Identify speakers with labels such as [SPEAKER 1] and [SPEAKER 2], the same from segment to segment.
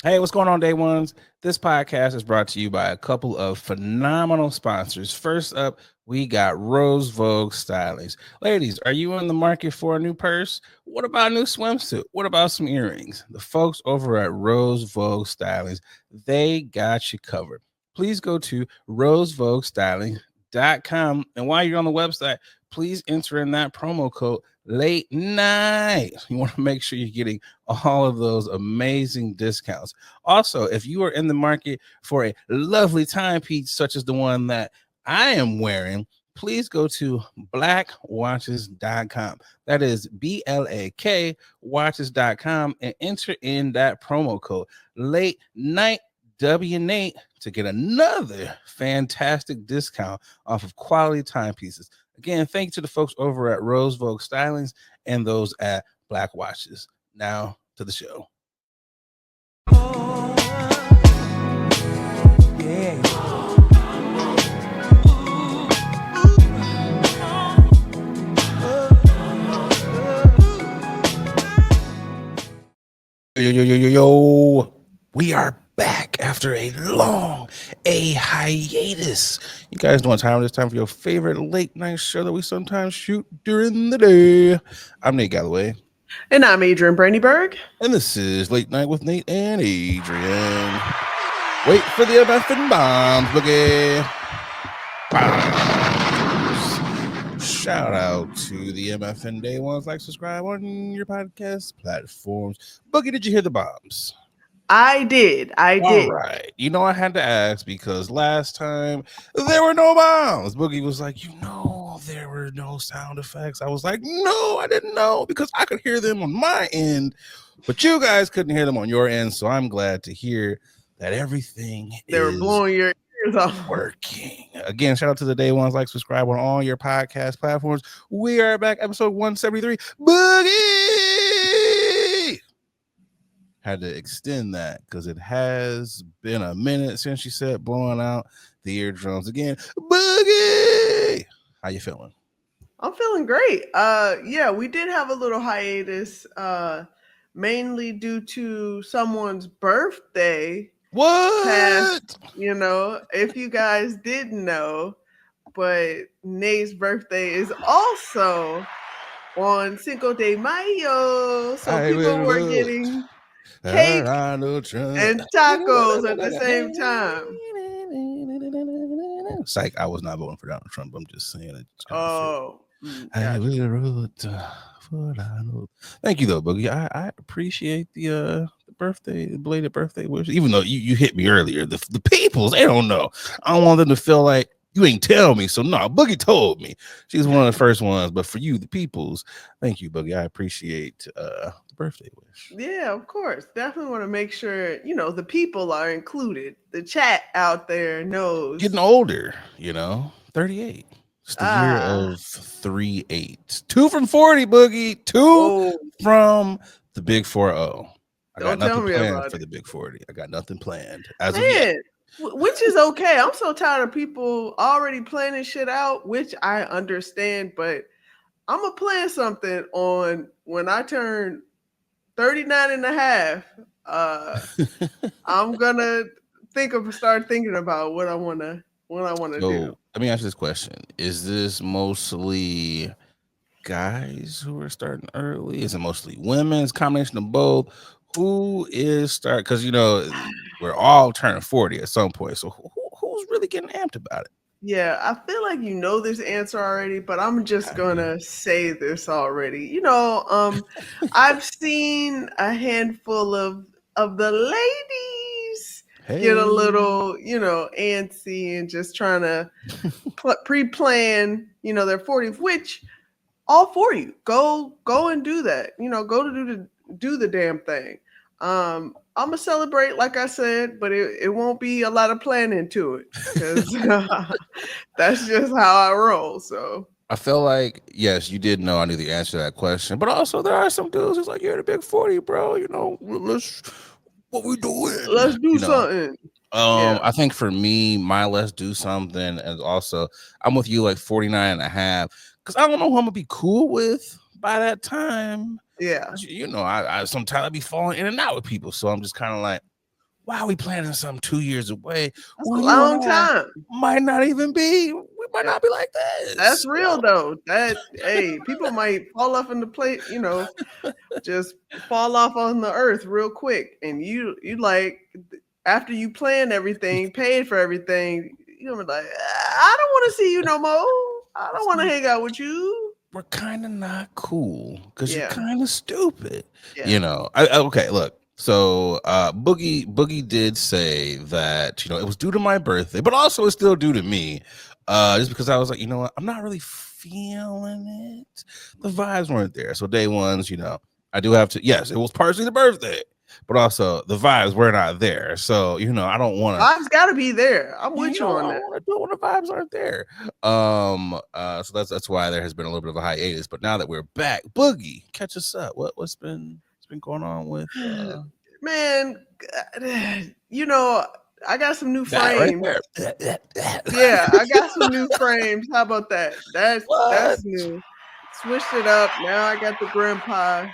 [SPEAKER 1] Hey, what's going on, day ones? This podcast is brought to you by a couple of phenomenal sponsors. First up, we got Rose Vogue Stylings. Ladies, are you in the market for a new purse? What about a new swimsuit? What about some earrings? The folks over at Rose Vogue Stylings, they got you covered. Please go to rosevoguestyling.com. And while you're on the website, please enter in that promo code late night. You want to make sure you're getting all of those amazing discounts. Also, if you are in the market for a lovely timepiece such as the one that I am wearing, please go to blackwatches.com. That is BLAK watches.com and enter in that promo code late night W Nate to get another fantastic discount off of quality timepieces. Again, thank you to the folks over at Rose Vogue Stylings and those at Black Watches. Now to the show. Yo. We are back after a hiatus. You guys know what time it is. Time for your favorite late night show that we sometimes shoot during the day. I'm Nate Galloway.
[SPEAKER 2] And I'm Adrian Brandyberg.
[SPEAKER 1] And this is Late Night with Nate and Adrian. Wait for the MFN bombs, Boogie. Shout out to the MFN Day Ones. Like, subscribe on your podcast platforms. Boogie, did you hear the bombs?
[SPEAKER 2] I did.
[SPEAKER 1] All right. You know, I had to ask because last time there were no bombs. Boogie was like, there were no sound effects. I was like, no, I didn't know because I could hear them on my end, but you guys couldn't hear them on your end. So I'm glad to hear that everything
[SPEAKER 2] were blowing your ears off.
[SPEAKER 1] Working. Again, shout out to the day ones. Like, subscribe on all your podcast platforms. We are back, episode 173. Boogie! Had to extend that because it has been a minute since you said blowing out the eardrums again. Boogie! How you feeling?
[SPEAKER 2] I'm feeling great. Yeah, we did have a little hiatus, mainly due to someone's birthday.
[SPEAKER 1] What?
[SPEAKER 2] Past, if you guys didn't know, but Nate's birthday is also on Cinco de Mayo. So people were getting cake and tacos at the same time.
[SPEAKER 1] Psych, I was not voting for Donald Trump. I'm just saying it.
[SPEAKER 2] I
[SPEAKER 1] will root for Donald. Thank you though, Boogie. I appreciate the belated birthday wish. Even though you hit me earlier, the peoples, they don't know. I don't want them to feel like you ain't tell me. So no, Boogie told me. She's one of the first ones. But for you, the peoples, thank you, Boogie. I appreciate the birthday wish.
[SPEAKER 2] Yeah, of course. Definitely want to make sure, the people are included. The chat out there knows.
[SPEAKER 1] Getting older, 38. It's the year of 3-8. 2 from 40, Boogie. 2 from the Big 4-0. I got nothing planned for the Big 40. I got nothing planned as of yet.
[SPEAKER 2] Which is okay. I'm so tired of people already planning shit out, which I understand, but I'm going to plan something on when I turn 39 and a half. I'm going to start thinking about what I want to do.
[SPEAKER 1] Let me ask you this question. Is this mostly guys who are starting early? Is it mostly women? It's a combination of both? Who is starting? Because, we're all turning 40 at some point. So who's really getting amped about it?
[SPEAKER 2] Yeah, I feel like you know this answer already, but I'm just gonna say this already. I've seen a handful of the ladies get a little, antsy and just trying to pre-plan, their 40th, which all for you. Go and do that. Go to do the damn thing. I'm gonna celebrate, like I said, but it won't be a lot of planning to it because that's just how I roll. So
[SPEAKER 1] I feel like, yes, you did know I knew the answer to that question, but also there are some dudes who's like, you're the Big 40, bro. What we doing?
[SPEAKER 2] Let's do something.
[SPEAKER 1] I think for me, my let's do something, and also I'm with you like 49 and a half because I don't know who I'm gonna be cool with by that time.
[SPEAKER 2] Yeah,
[SPEAKER 1] I sometimes I be falling in and out with people, so I'm just kind of like, why are we planning something 2 years away?
[SPEAKER 2] That's
[SPEAKER 1] Well,
[SPEAKER 2] a
[SPEAKER 1] you and
[SPEAKER 2] long
[SPEAKER 1] I
[SPEAKER 2] time.
[SPEAKER 1] might not even be. We might
[SPEAKER 2] Yeah.
[SPEAKER 1] not be like
[SPEAKER 2] That's
[SPEAKER 1] this.
[SPEAKER 2] real though. That hey, people might fall off in the plate, just fall off on the earth real quick. And you like after you plan everything, paid for everything, you're like, I don't want to see you no more. I don't want to hang out with you.
[SPEAKER 1] We're kind of not cool because you're
[SPEAKER 2] Yeah.
[SPEAKER 1] kind of stupid.
[SPEAKER 2] Yeah.
[SPEAKER 1] Okay, look. So Boogie did say that, it was due to my birthday, but also it's still due to me. Just because I was like, you know what, I'm not really feeling it. The vibes weren't there. So day ones, I do have to, yes, it was partially the birthday, but also the vibes were not there. So, I don't want to.
[SPEAKER 2] Vibes gotta be there. I'm with you on
[SPEAKER 1] I
[SPEAKER 2] that.
[SPEAKER 1] want to do it when the vibes aren't there. So that's why there has been a little bit of a hiatus. But now that we're back, Boogie, catch us up. What's been going on with
[SPEAKER 2] Man, I got some new
[SPEAKER 1] that right
[SPEAKER 2] frames.
[SPEAKER 1] there?
[SPEAKER 2] Yeah, I got some new frames. How about that? That's
[SPEAKER 1] What?
[SPEAKER 2] new. Switched it up. Now I got the grandpa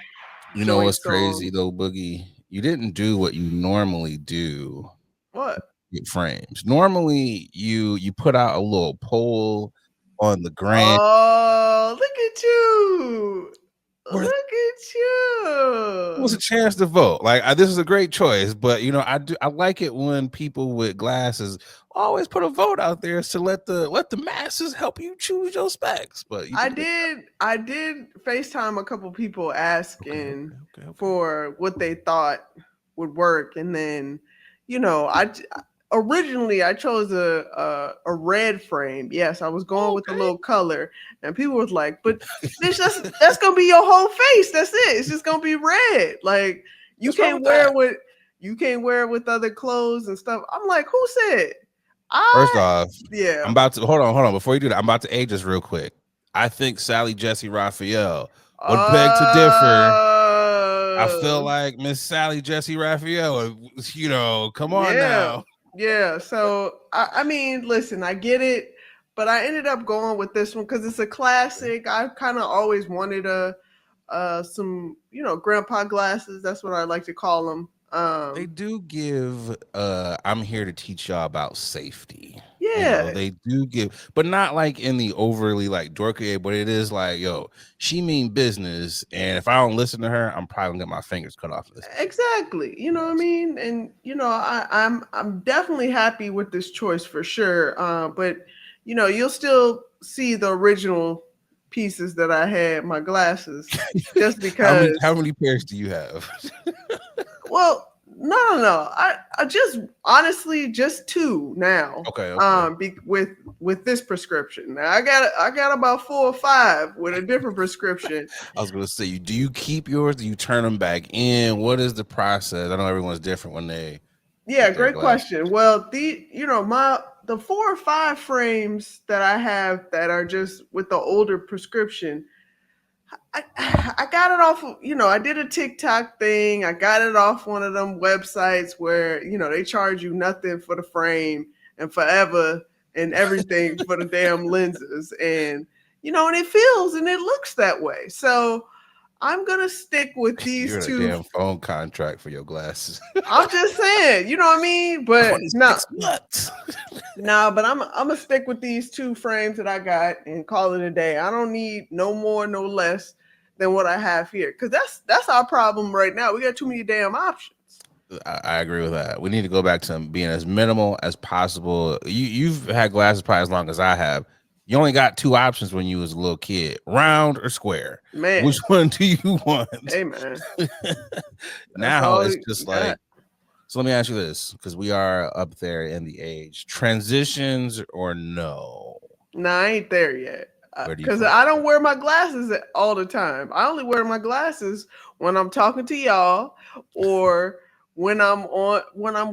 [SPEAKER 1] You know what's
[SPEAKER 2] joints
[SPEAKER 1] crazy
[SPEAKER 2] on.
[SPEAKER 1] though, Boogie? You didn't do what you normally do
[SPEAKER 2] What?
[SPEAKER 1] with frames. Normally, you put out a little poll on the gram.
[SPEAKER 2] Oh, look at you.
[SPEAKER 1] Where
[SPEAKER 2] Look at you.
[SPEAKER 1] was a chance to vote. Like this is a great choice, but I like it when people with glasses always put a vote out there to let the masses help you choose your specs. But you
[SPEAKER 2] I
[SPEAKER 1] did
[SPEAKER 2] did FaceTime a couple people asking
[SPEAKER 1] okay.
[SPEAKER 2] for what they thought would work, and then originally I chose a red frame. Yes, I was going with the little color, and people was like, "But bitch, that's gonna be your whole face. That's it. It's just gonna be red. Like you can't wear it with other clothes and stuff." I'm like, "Who said?"
[SPEAKER 1] First off,
[SPEAKER 2] Yeah.
[SPEAKER 1] I'm about to hold on before you do that. I'm about to age this real quick. I think Sally Jesse Raphael would beg to differ. I feel like Miss Sally Jesse Raphael, come on now.
[SPEAKER 2] Yeah. So I mean, listen, I get it, but I ended up going with this one because it's a classic. I kind of always wanted some grandpa glasses. That's what I like to call them.
[SPEAKER 1] They do give I'm here to teach y'all about safety.
[SPEAKER 2] Yeah.
[SPEAKER 1] They do give, but not like in the overly like dorky, but it is like, yo, she mean business. And if I don't listen to her, I'm probably gonna get my fingers cut off of this.
[SPEAKER 2] Exactly. You know what I mean? And I'm definitely happy with this choice for sure. But you'll still see the original pieces that I had, my glasses, just because.
[SPEAKER 1] How many pairs do you have?
[SPEAKER 2] Well, no. I just honestly just two now.
[SPEAKER 1] Okay.
[SPEAKER 2] With this prescription. Now I got about 4 or 5 with a different prescription.
[SPEAKER 1] I was gonna say, do you keep yours? Do you turn them back in? What is the process? I know everyone's different when they.
[SPEAKER 2] Yeah, great question. Well, the 4 or 5 frames that I have that are just with the older prescription, I got it off of, I did a TikTok thing. I got it off one of them websites where, they charge you nothing for the frame and forever and everything for the damn lenses. And, and it feels and it looks that way. So I'm going to stick with these
[SPEAKER 1] You're
[SPEAKER 2] two.
[SPEAKER 1] a damn phone contract for your glasses.
[SPEAKER 2] I'm just saying, you know what I mean? But but I'm going to stick with these 2 frames that I got and call it a day. I don't need no more, no less than what I have here. Because that's our problem right now. We got too many damn options.
[SPEAKER 1] I agree with that. We need to go back to being as minimal as possible. You've had glasses probably as long as I have. You only got 2 options when you was a little kid: round or square.
[SPEAKER 2] Man,
[SPEAKER 1] which one do you want?
[SPEAKER 2] Hey, man.
[SPEAKER 1] Now it's just like. So let me ask you this, because we are up there in the age: transitions or no?
[SPEAKER 2] Nah, I ain't there yet. Because I don't wear my glasses all the time. I only wear my glasses when I'm talking to y'all or when I'm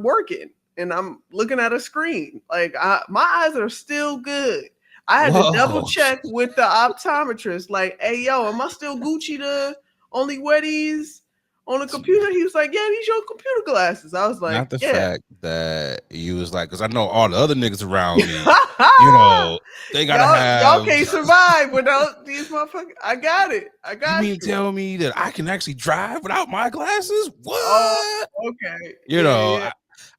[SPEAKER 2] working and I'm looking at a screen. Like my eyes are still good. I had to double check with the optometrist. Like, hey, yo, am I still Gucci to only wear these on a computer? He was like, yeah, these your computer glasses. I was like,
[SPEAKER 1] not the fact that you was like, because I know all the other niggas around me, they gotta have.
[SPEAKER 2] Y'all can't survive without these motherfuckers. I got it.
[SPEAKER 1] You mean tell me that I can actually drive without my glasses? What?
[SPEAKER 2] Oh, okay.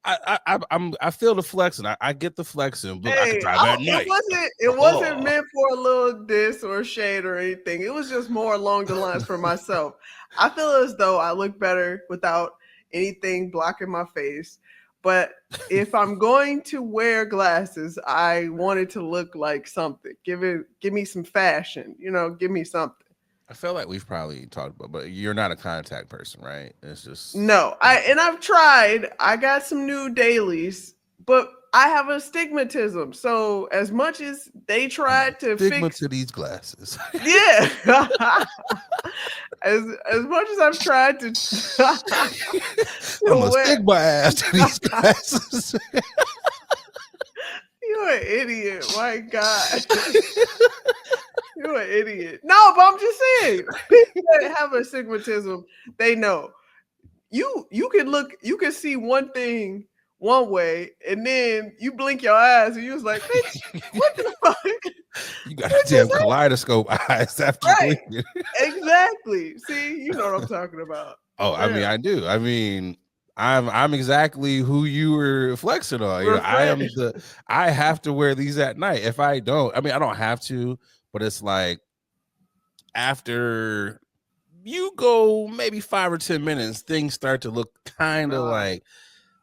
[SPEAKER 1] I feel the flexing. I get the flexing. Look, I could
[SPEAKER 2] Hey,
[SPEAKER 1] drive at
[SPEAKER 2] it
[SPEAKER 1] night.
[SPEAKER 2] wasn't meant for a little diss or shade or anything. It was just more along the lines for myself. I feel as though I look better without anything blocking my face. But if I'm going to wear glasses, I want it to look like something. Give me some fashion. Give me something.
[SPEAKER 1] I feel like we've probably talked about, but you're not a contact person, right? It's just
[SPEAKER 2] No, I've tried. I got some new dailies, but I have astigmatism. So as much as they tried to
[SPEAKER 1] stigma
[SPEAKER 2] fix,
[SPEAKER 1] to these glasses.
[SPEAKER 2] yeah, as much as I've tried to,
[SPEAKER 1] I'm a
[SPEAKER 2] wear,
[SPEAKER 1] stigma ass to these glasses.
[SPEAKER 2] you're an idiot. My God. You're an idiot. No, but I'm just saying, people that have astigmatism, they know. You can see one thing one way, and then you blink your eyes, and you was like, "Bitch, what the fuck?"
[SPEAKER 1] You got a damn kaleidoscope eyes after
[SPEAKER 2] Right?
[SPEAKER 1] blinking.
[SPEAKER 2] Exactly. See, you know what I'm talking about.
[SPEAKER 1] Oh, I mean,
[SPEAKER 2] Yeah.
[SPEAKER 1] I do. I mean, I'm exactly who you were flexing on.
[SPEAKER 2] Refresh.
[SPEAKER 1] I have to wear these at night. If I don't, I mean, I don't have to, but it's like after you go maybe 5 or 10 minutes, things start to look kind of like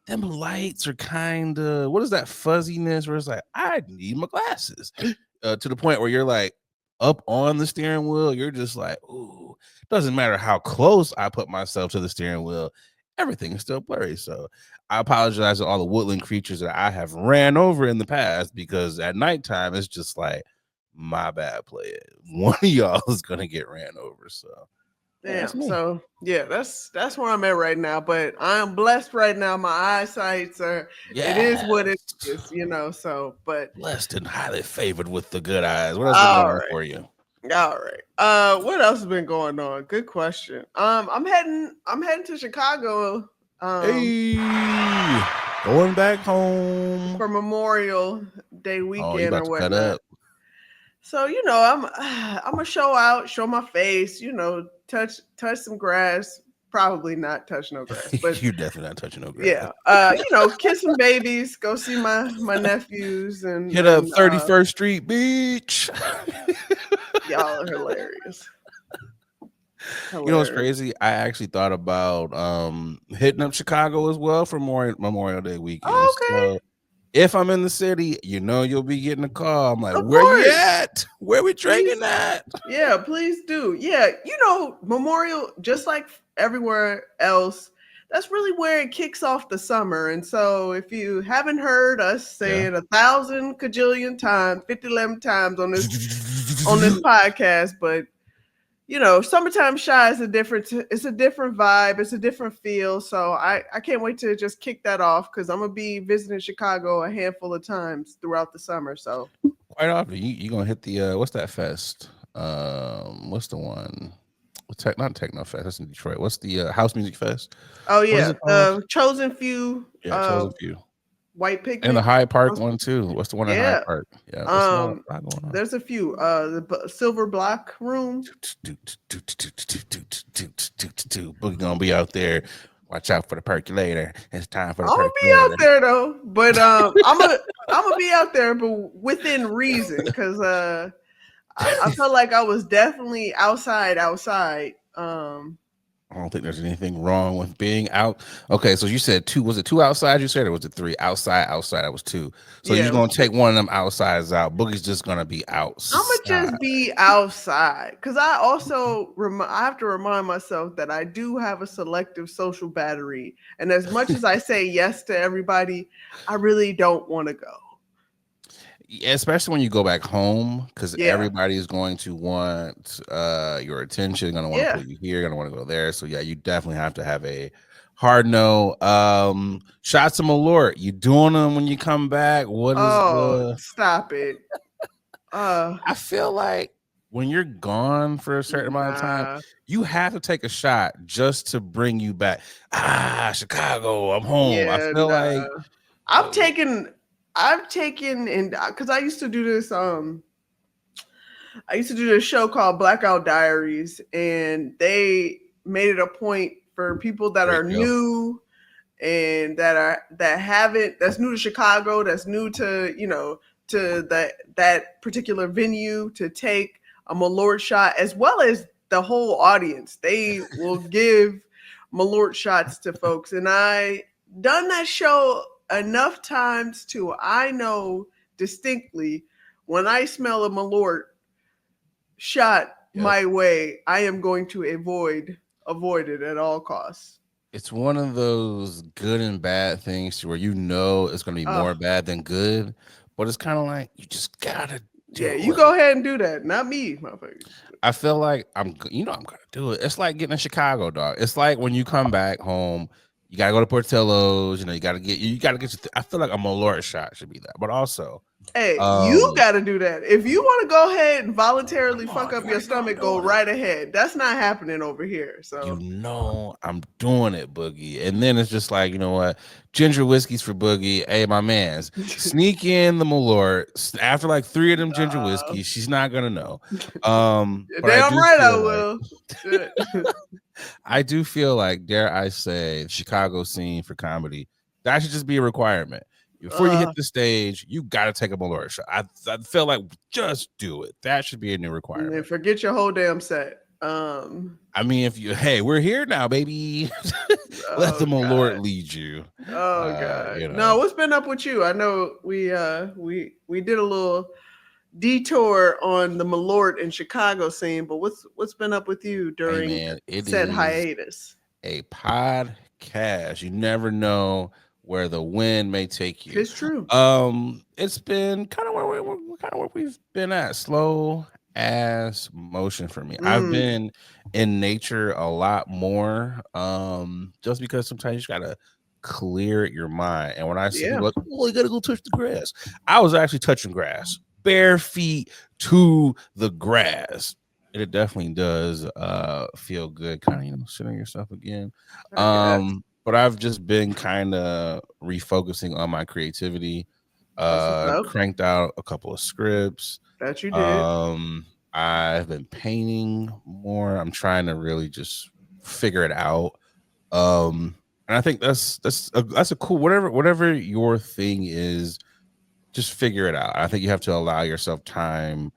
[SPEAKER 1] them lights are kind of, what is that fuzziness where it's like, I need my glasses to the point where you're like up on the steering wheel. You're just like, ooh, doesn't matter how close I put myself to the steering wheel, everything is still blurry. So I apologize to all the woodland creatures that I have ran over in the past, because at nighttime, it's just like, my bad, player. One of y'all is going to get ran over. So
[SPEAKER 2] Damn. So yeah, that's where I'm at right now. But I'm blessed right now. My eyesight's are. It is what it is, So, but
[SPEAKER 1] blessed and highly favored with the good eyes. What else been going on for you?
[SPEAKER 2] All right. What else has been going on? Good question. I'm heading to Chicago.
[SPEAKER 1] Hey, going back home
[SPEAKER 2] For Memorial Day weekend,
[SPEAKER 1] oh, you about
[SPEAKER 2] or
[SPEAKER 1] to cut
[SPEAKER 2] whatnot.
[SPEAKER 1] up.
[SPEAKER 2] So I'm gonna show out, show my face. Touch some grass. Probably not touch no grass, but
[SPEAKER 1] you're definitely not touching no grass.
[SPEAKER 2] Yeah. Kiss some babies. Go see my nephews and
[SPEAKER 1] hit up 31st Street Beach.
[SPEAKER 2] Y'all are hilarious.
[SPEAKER 1] You know what's crazy? I actually thought about hitting up Chicago as well for Memorial Day weekend.
[SPEAKER 2] Oh, okay.
[SPEAKER 1] So if I'm in the city, you'll be getting a call. I'm like, where you at? Where we drinking at?
[SPEAKER 2] Yeah, please do. Yeah, Memorial, just like everywhere else, that's really where it kicks off the summer. And so if you haven't heard us say it 1,000 kajillion times, 50 times on this podcast, but Summertime Shy is it's a different vibe, it's a different feel. So I can't wait to just kick that off, because I'm gonna be visiting Chicago a handful of times throughout the summer. So
[SPEAKER 1] quite often you gonna hit the what's that fest? What's the one? Not Techno Fest, that's in Detroit. What's the House Music Fest?
[SPEAKER 2] Oh yeah, Chosen Few.
[SPEAKER 1] Yeah, Chosen Few.
[SPEAKER 2] White Picnic.
[SPEAKER 1] And the Hyde Park one too. What's the one in Hyde Park?
[SPEAKER 2] Yeah. There's a few. The Silver Block Room.
[SPEAKER 1] Boogie gonna be out there. Watch out for the percolator. It's time for the
[SPEAKER 2] percolator. I'll be out there though, but I'm gonna be out there, but within reason, because I felt like I was definitely outside.
[SPEAKER 1] I don't think there's anything wrong with being out. Okay, so you said 2. Was it 2 outside you said, or was it 3? Outside. That was 2. So you're going to take one of them outsides out. Boogie's just going to be outside.
[SPEAKER 2] I'm going to just be outside, because I also I have to remind myself that I do have a selective social battery. And as much as I say yes to everybody, I really don't want to go.
[SPEAKER 1] Especially when you go back home, because everybody is going to want your attention, going to want to put you here, going to want to go there. So yeah, you definitely have to have a hard no. Shots of Malort, you doing them when you come back?
[SPEAKER 2] Stop it.
[SPEAKER 1] I feel like when you're gone for a certain amount of time, you have to take a shot just to bring you back. Chicago, I'm home. I feel like
[SPEAKER 2] I've taken, and because I used to do this show called Blackout Diaries, and they made it a point for people that are new and that's new to Chicago, that's new to to that particular venue to take a Malort shot, as well as the whole audience. They will give Malort shots to folks, and I done that show enough times to I know distinctly when I smell a Malort shot my way, I am going to avoid it at all costs.
[SPEAKER 1] It's one of those good and bad things to where it's going to be more bad than good, but it's kind of like you just gotta do it.
[SPEAKER 2] You go ahead and do that, not me, motherfucker.
[SPEAKER 1] I feel like I'm gonna do it. It's like getting in Chicago, dog. It's like when you come back home, you gotta go to Portillo's. You gotta get I feel like a Malort shot should be that, but also.
[SPEAKER 2] Hey, you got to do that. If you want to go ahead and voluntarily fuck up your stomach, go right ahead. That's not happening over here. So
[SPEAKER 1] I'm doing it, Boogie. And then it's just like, you know what? Ginger whiskeys for Boogie. Hey, my man's sneak in the Malort after like 3 of them ginger whiskeys. She's not gonna know. But
[SPEAKER 2] damn right I will.
[SPEAKER 1] I do feel like, dare I say, the Chicago scene for comedy, that should just be a requirement. Before you hit the stage, you got to take a Malort shot. I feel like just do it. That should be a new requirement.
[SPEAKER 2] And forget your whole damn set.
[SPEAKER 1] I mean, we're here now, baby. Let the Malort lead you.
[SPEAKER 2] Oh God. No, what's been up with you? I know we did a little detour on the Malort and Chicago scene, but what's been up with you during said hiatus?
[SPEAKER 1] A podcast. You never know where the wind may take you.
[SPEAKER 2] It's true.
[SPEAKER 1] It's been kind of where we've been at. Slow ass motion for me. I've been in nature a lot more. Just because sometimes you just gotta clear your mind. And when I see people like, oh, you gotta go touch the grass. I was actually touching grass, bare feet to the grass. It definitely does feel good, kind of, sitting yourself again. But I've just been kind of refocusing on my creativity. Cranked out a couple of scripts.
[SPEAKER 2] That you did.
[SPEAKER 1] I've been painting more. I'm trying to really just figure it out. And I think that's a cool, whatever your thing is, just figure it out. I think you have to allow yourself time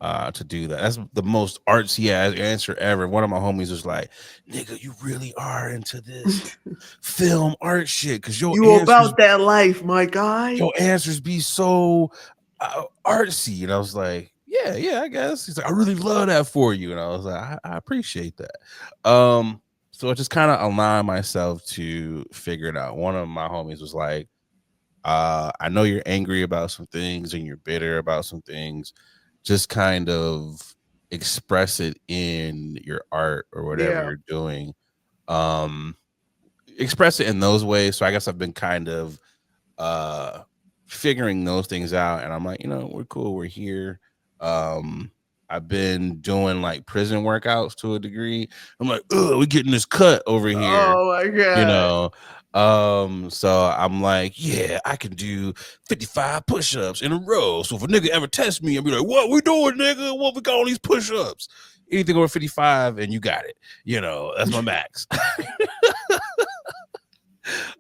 [SPEAKER 1] to do that. That's the most artsy answer ever. One of my homies was like, nigga, you really are into this film art shit, because you
[SPEAKER 2] about that life, my guy.
[SPEAKER 1] Your answers be so artsy. And I was like, yeah, I guess. He's like, I really love that for you. And I was like, I appreciate that. So I just kind of allowing myself to figure it out. One of my homies was like, I know you're angry about some things and you're bitter about some things. Just kind of express it in your art or whatever you're doing. Express it in those ways. So I guess I've been kind of figuring those things out, and I'm like, we're cool, we're here. I've been doing like prison workouts to a degree. I'm like, we're getting this cut over here.
[SPEAKER 2] Oh my God.
[SPEAKER 1] So I'm like, yeah, I can do 55 push-ups in a row. So if a nigga ever tests me, I'll be like, what we doing, nigga? What we got all these push-ups? Anything over 55 and you got it. That's my max.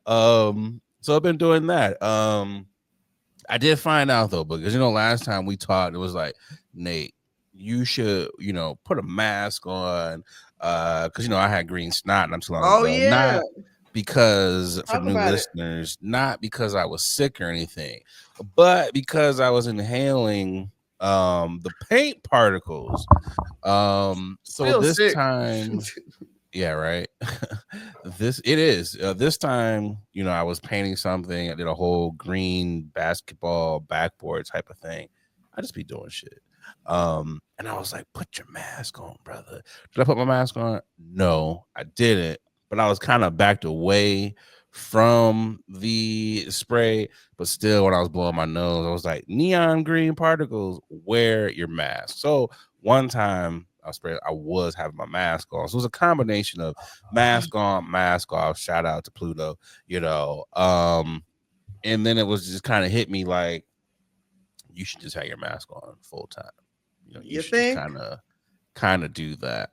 [SPEAKER 1] So I've been doing that. I did find out though, because last time we talked, it was like, Nate, you should, put a mask on. Because I had green snot not too long ago.
[SPEAKER 2] Yeah.
[SPEAKER 1] Not because for new listeners, not because I was sick or anything, but because I was inhaling the paint particles. So this time, yeah, right. This time, I was painting something. I did a whole green basketball backboard type of thing. I just be doing shit. And I was like, put your mask on, brother. Did I put my mask on? No, I didn't. But I was kind of backed away from the spray. But still, when I was blowing my nose, I was like, neon green particles, wear your mask. So one time I was having my mask on. So it was a combination of mask on, mask off. Shout out to Pluto, and then it was just kind of hit me like, you should just have your mask on full time. You should think? Kind of do that.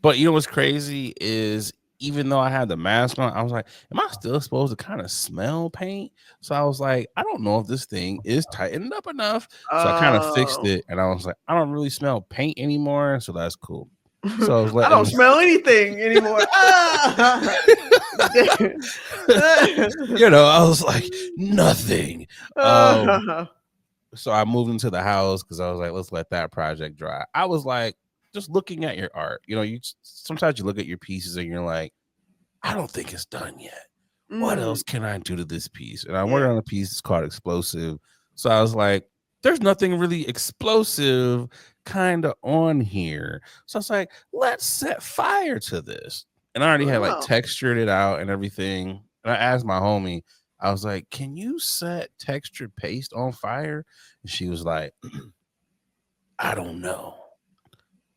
[SPEAKER 1] But what's crazy is even though I had the mask on, I was like, am I still supposed to kind of smell paint? So I was like, I don't know if this thing is tightened up enough. So I kind of fixed
[SPEAKER 2] Oh.
[SPEAKER 1] it, and I was like, I don't really smell paint anymore, so that's cool. So I was
[SPEAKER 2] I don't
[SPEAKER 1] letting
[SPEAKER 2] smell anything anymore. Ah!
[SPEAKER 1] I was like, nothing. So I moved into the house because I was like, let's let that project dry. I was like, just looking at your art. You sometimes you look at your pieces and you're like, I don't think it's done yet. What else can I do to this piece? And I'm working on a piece that's called Explosive. So I was like, there's nothing really explosive kind of on here. So I was like, let's set fire to this. And I already had like
[SPEAKER 2] Wow.
[SPEAKER 1] textured it out and everything. And I asked my homie, I was like, can you set textured paste on fire? And she was like, I don't know.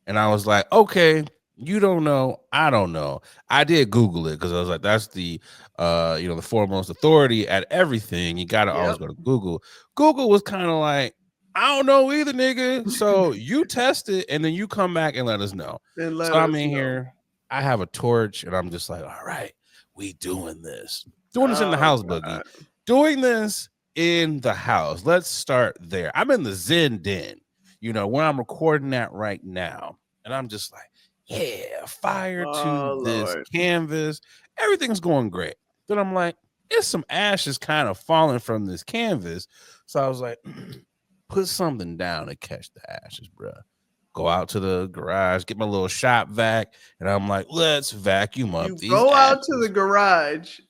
[SPEAKER 1] And I was like, okay, you don't know, I don't know. I did Google it because I was like, that's the the foremost authority at everything. You gotta always
[SPEAKER 2] Yep.
[SPEAKER 1] go to Google. Google was kind of like, I don't know either, nigga. So you test it and then you come back and let us know.
[SPEAKER 2] And
[SPEAKER 1] So
[SPEAKER 2] let
[SPEAKER 1] I'm
[SPEAKER 2] us
[SPEAKER 1] in
[SPEAKER 2] know.
[SPEAKER 1] here, I have a torch, and I'm just like, all right, we doing this. Doing this in the
[SPEAKER 2] Oh,
[SPEAKER 1] house,
[SPEAKER 2] God.
[SPEAKER 1] Boogie. Doing this in the house. Let's start there. I'm in the Zen Den, where I'm recording that right now. And I'm just like, yeah, fire to this
[SPEAKER 2] Lord.
[SPEAKER 1] canvas. Everything's going great. Then I'm like, there's some ashes kind of falling from this canvas. So I was like, put something down to catch the ashes, bro. Go out to the garage, get my little shop vac, and I'm like, let's vacuum up
[SPEAKER 2] You
[SPEAKER 1] these
[SPEAKER 2] go
[SPEAKER 1] ashes.
[SPEAKER 2] out to the garage,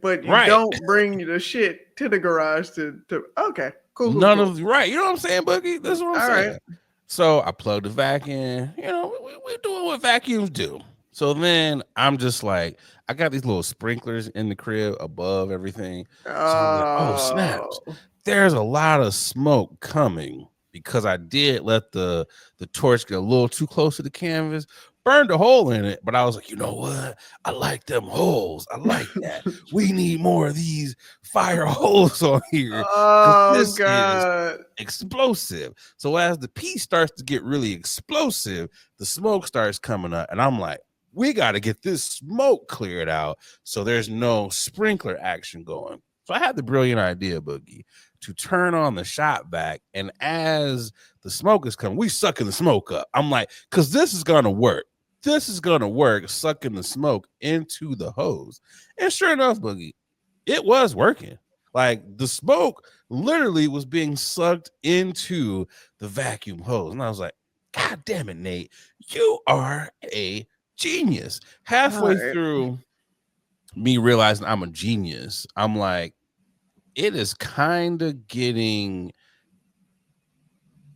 [SPEAKER 2] but you
[SPEAKER 1] Right.
[SPEAKER 2] don't bring the shit to the garage to okay. Cool.
[SPEAKER 1] None
[SPEAKER 2] cool.
[SPEAKER 1] of right. You know what I'm saying, Boogie? That's what I'm
[SPEAKER 2] All
[SPEAKER 1] saying.
[SPEAKER 2] right.
[SPEAKER 1] So I plugged the vac in. We're doing what vacuums do. So then I'm just like, I got these little sprinklers in the crib above everything. So I'm like, oh snaps.
[SPEAKER 2] Oh.
[SPEAKER 1] There's a lot of smoke coming because I did let the torch get a little too close to the canvas, burned a hole in it. But I was like, you know what? I like them holes. I like that. We need more of these fire holes on here because
[SPEAKER 2] Oh
[SPEAKER 1] this is
[SPEAKER 2] God.
[SPEAKER 1] explosive. So as the piece starts to get really explosive, the smoke starts coming up, and I'm like, we got to get this smoke cleared out so there's no sprinkler action going. So I had the brilliant idea, Boogie, to turn on the shop vac, and as the smoke is coming, we sucking the smoke up. I'm like, because this is gonna work. This is gonna work, sucking the smoke into the hose. And sure enough, Boogie, it was working. Like the smoke literally was being sucked into the vacuum hose. And I was like, God damn it, Nate, you are a genius. Halfway
[SPEAKER 2] Right.
[SPEAKER 1] through me realizing I'm a genius, I'm like, it is kind of getting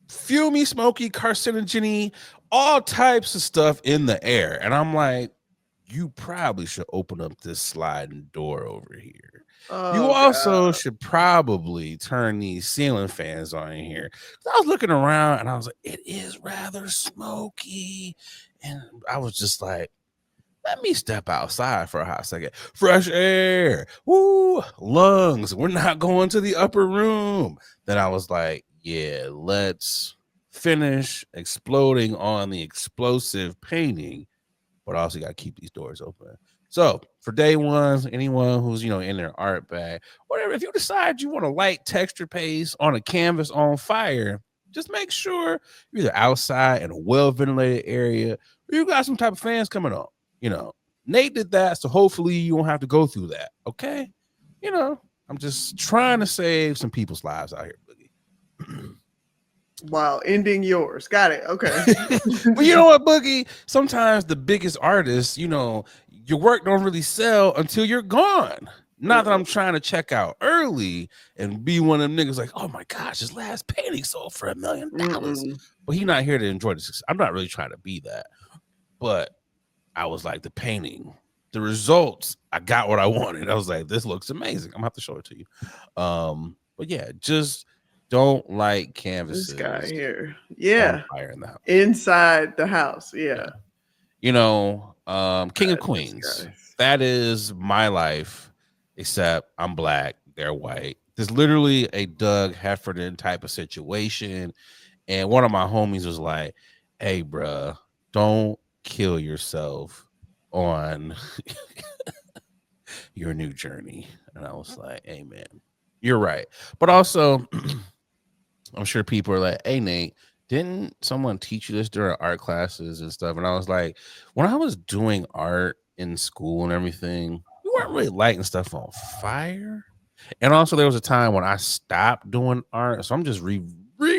[SPEAKER 1] fumy, smoky, carcinogeny, all types of stuff in the air. And I'm like, you probably should open up this sliding door over here. You
[SPEAKER 2] Oh
[SPEAKER 1] also
[SPEAKER 2] God.
[SPEAKER 1] should probably turn these ceiling fans on in here. I was looking around and I was like, it is rather smoky. And I was just like, let me step outside for a hot second. Fresh air. Woo, lungs. We're not going to the upper room. Then I was like, yeah, let's finish exploding on the explosive painting, but also got to keep these doors open. So for day ones, anyone who's in their art bag, whatever, if you decide you want to light texture paste on a canvas on fire, just make sure you're either outside in a well-ventilated area or you got some type of fans coming on. Nate did that, so hopefully you won't have to go through that. Okay. I'm just trying to save some people's lives out here, Boogie.
[SPEAKER 2] Wow, ending yours. Got it. Okay.
[SPEAKER 1] But you know what, Boogie? Sometimes the biggest artists, your work don't really sell until you're gone. Not that I'm trying to check out early and be one of them niggas like, oh my gosh, his last painting sold for $1 million. But he's not here to enjoy the success. I'm not really trying to be that. But I was like, the painting, the results, I got what I wanted. I was like, this looks amazing. I'm gonna have to show it to you. But yeah, just don't light canvases.
[SPEAKER 2] This guy here. Yeah.
[SPEAKER 1] Fire in the house.
[SPEAKER 2] Inside the house. Yeah.
[SPEAKER 1] King of Queens. That is my life, except I'm black, they're white. There's literally a Doug Heffernan type of situation. And one of my homies was like, hey, bruh, don't kill yourself on your new journey. And I was like, amen. You're right. But also, I'm sure people are like, hey, Nate, didn't someone teach you this during art classes and stuff? And I was like, when I was doing art in school and everything, we weren't really lighting stuff on fire. And also, there was a time when I stopped doing art. So I'm just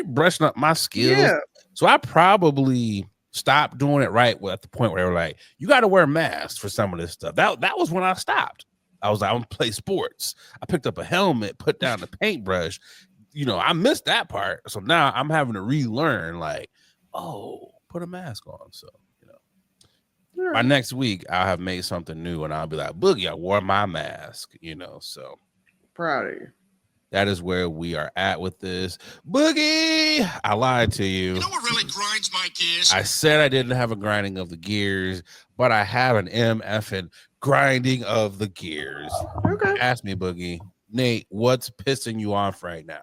[SPEAKER 1] brushing up my skills.
[SPEAKER 2] Yeah.
[SPEAKER 1] So I probably stopped doing it right at the point where they were like, you got to wear masks for some of this stuff. That was when I stopped. I was like, I'm gonna play sports. I picked up a helmet, put down the paintbrush. I missed that part. So now I'm having to relearn, like, oh, put a mask on. So, by next week, I'll have made something new and I'll be like, Boogie, I wore my mask, so.
[SPEAKER 2] Proud of you.
[SPEAKER 1] That is where we are at with this. Boogie, I lied to you.
[SPEAKER 3] You know what really grinds my gears?
[SPEAKER 1] I said I didn't have a grinding of the gears, but I have an MFing grinding of the gears.
[SPEAKER 2] Okay.
[SPEAKER 1] Ask me, Boogie. Nate, what's pissing you off right now?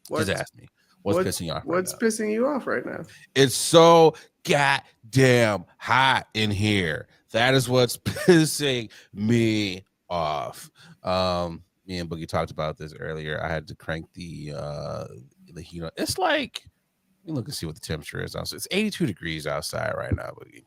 [SPEAKER 1] Just ask me. What's pissing you off right now?
[SPEAKER 2] What's pissing you off right now?
[SPEAKER 1] It's so goddamn hot in here. That is what's pissing me off. Me and Boogie talked about this earlier. I had to crank the heat on. It's like, let me look and see what the temperature is outside. It's 82 degrees outside right now, Boogie.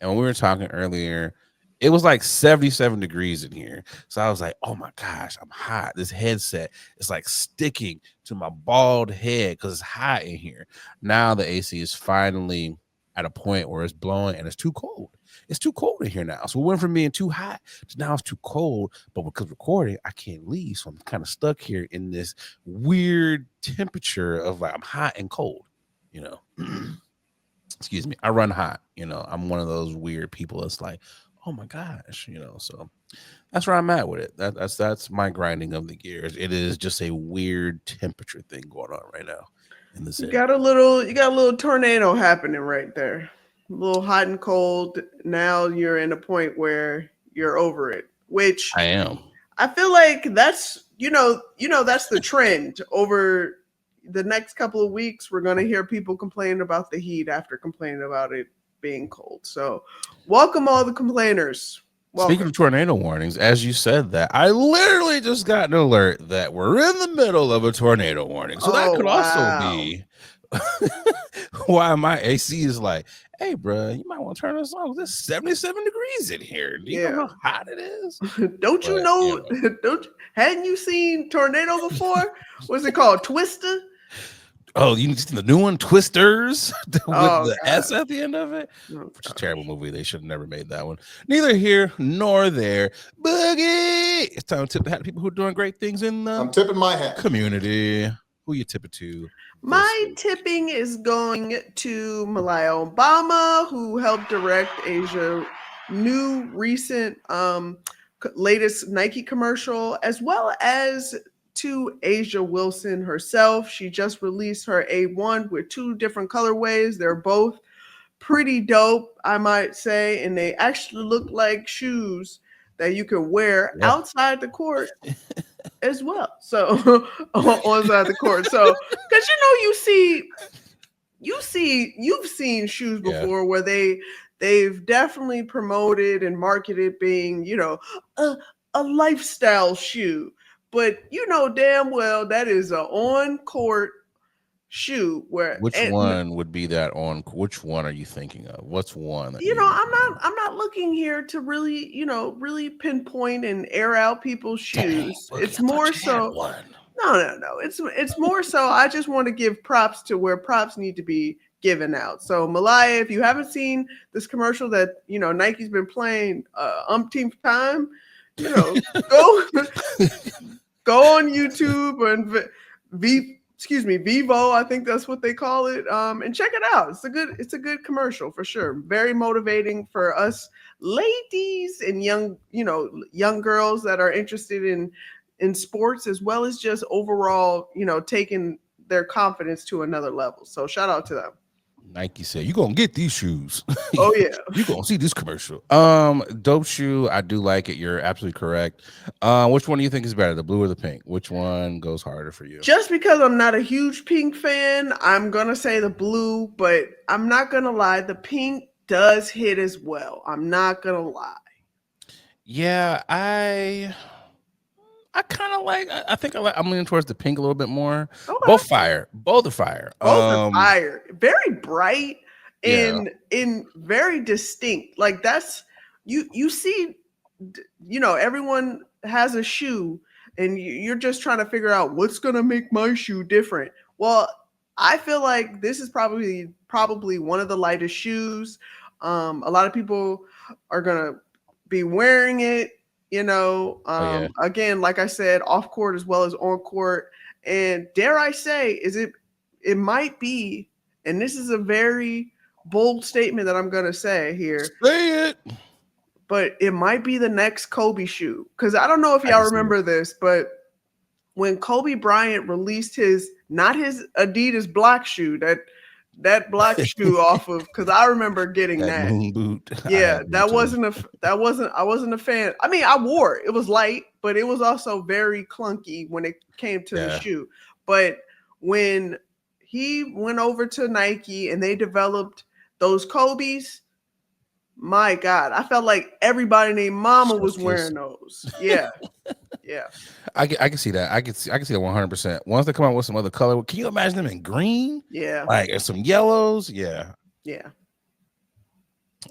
[SPEAKER 1] And when we were talking earlier, it was like 77 degrees in here. So I was like, oh my gosh, I'm hot. This headset is like sticking to my bald head because it's hot in here. Now the AC is finally at a point where it's blowing and it's too cold. It's too cold in here now. So we went from being too hot to now it's too cold. But because recording, I can't leave. So I'm kind of stuck here in this weird temperature of like I'm hot and cold, Excuse me. I run hot. I'm one of those weird people that's like, oh my gosh, so that's where I'm at with it. That's my grinding of the gears. It is just a weird temperature thing going on right now in the city.
[SPEAKER 2] You got a little tornado happening right there. A little hot and cold. Now you're in a point where you're over it, which
[SPEAKER 1] I am.
[SPEAKER 2] I feel like that's that's the trend over the next couple of weeks. We're going to hear people complain about the heat after complaining about it being cold. So welcome all the complainers. Welcome.
[SPEAKER 1] Speaking of tornado warnings, as you said that, I literally just got an alert that we're in the middle of a tornado warning. So that could also be why my AC is like, hey, bro, you might want to turn this on. There's 77 degrees in here. Do you know how hot it is?
[SPEAKER 2] Don't you know? Hadn't you seen Tornado before? What's it called? Twister?
[SPEAKER 1] Oh, you seen the new one, Twisters, with the S at the end of it? Which is a terrible movie. They should have never made that one. Neither here nor there. Boogie! It's time to tip the hat to people who are doing great things in the
[SPEAKER 4] I'm tipping my hat.
[SPEAKER 1] Community. Who you tipping to?
[SPEAKER 2] My tipping is going to Malaya Obama, who helped direct Asia's new recent latest Nike commercial, as well as to Asia Wilson herself. She just released her A1 with 2 different colorways. They're both pretty dope, I might say, and they actually look like shoes that you can wear outside the court as well. So outside the court. So because you've seen shoes before where they've definitely promoted and marketed being, a lifestyle shoe. But damn well that is an on-court shoe.
[SPEAKER 1] Which one would be that on? Which one are you thinking of? What's one?
[SPEAKER 2] I'm not looking here to really, really pinpoint and air out people's shoes. It's more so. No. It's more so. I just want to give props to where props need to be given out. So Malaya, if you haven't seen this commercial that Nike's been playing umpteenth time, go on YouTube and Vivo, I think that's what they call it, and check it out. It's a good commercial for sure. Very motivating for us ladies and young girls that are interested in sports, as well as just overall, taking their confidence to another level. So shout out to them.
[SPEAKER 1] Nike said, "You gonna get these shoes?
[SPEAKER 2] Oh yeah,
[SPEAKER 1] you gonna see this commercial." Dope shoe. I do like it. You're absolutely correct. Which one do you think is better, the blue or the pink? Which one goes harder for you?
[SPEAKER 2] Just because I'm not a huge pink fan, I'm gonna say the blue. But I'm not gonna lie, the pink does hit as well. I'm not gonna lie.
[SPEAKER 1] Yeah, I kind of like. I think I'm leaning towards the pink a little bit more.
[SPEAKER 2] Okay.
[SPEAKER 1] Both fire. Both are fire.
[SPEAKER 2] Both are fire. Very bright
[SPEAKER 1] Yeah.
[SPEAKER 2] and very distinct. Like that's you see, you know, everyone has a shoe, and you're just trying to figure out what's gonna make my shoe different. Well, I feel like this is probably one of the lightest shoes. A lot of people are gonna be wearing it. You know,
[SPEAKER 1] yeah.
[SPEAKER 2] again, like I said, off court as well as on court. And dare I say, it might be, and this is a very bold statement that I'm gonna say here.
[SPEAKER 1] Say it.
[SPEAKER 2] But it might be the next Kobe shoe. Because I don't know if y'all remember this, but when Kobe Bryant released not his Adidas black shoe, that black shoe off of, because I remember getting that
[SPEAKER 1] moon boot.
[SPEAKER 2] Yeah, I wasn't a fan. I mean, I wore it. It was light, but it was also very clunky when it came to the shoe. But when he went over to Nike and they developed those Kobe's, my God, I felt like everybody named Mama was wearing those. Yeah. Yeah.
[SPEAKER 1] I can see that. I can see that 100%. Once they come out with some other color, can you imagine them in green?
[SPEAKER 2] Yeah.
[SPEAKER 1] Like some yellows? Yeah.
[SPEAKER 2] Yeah.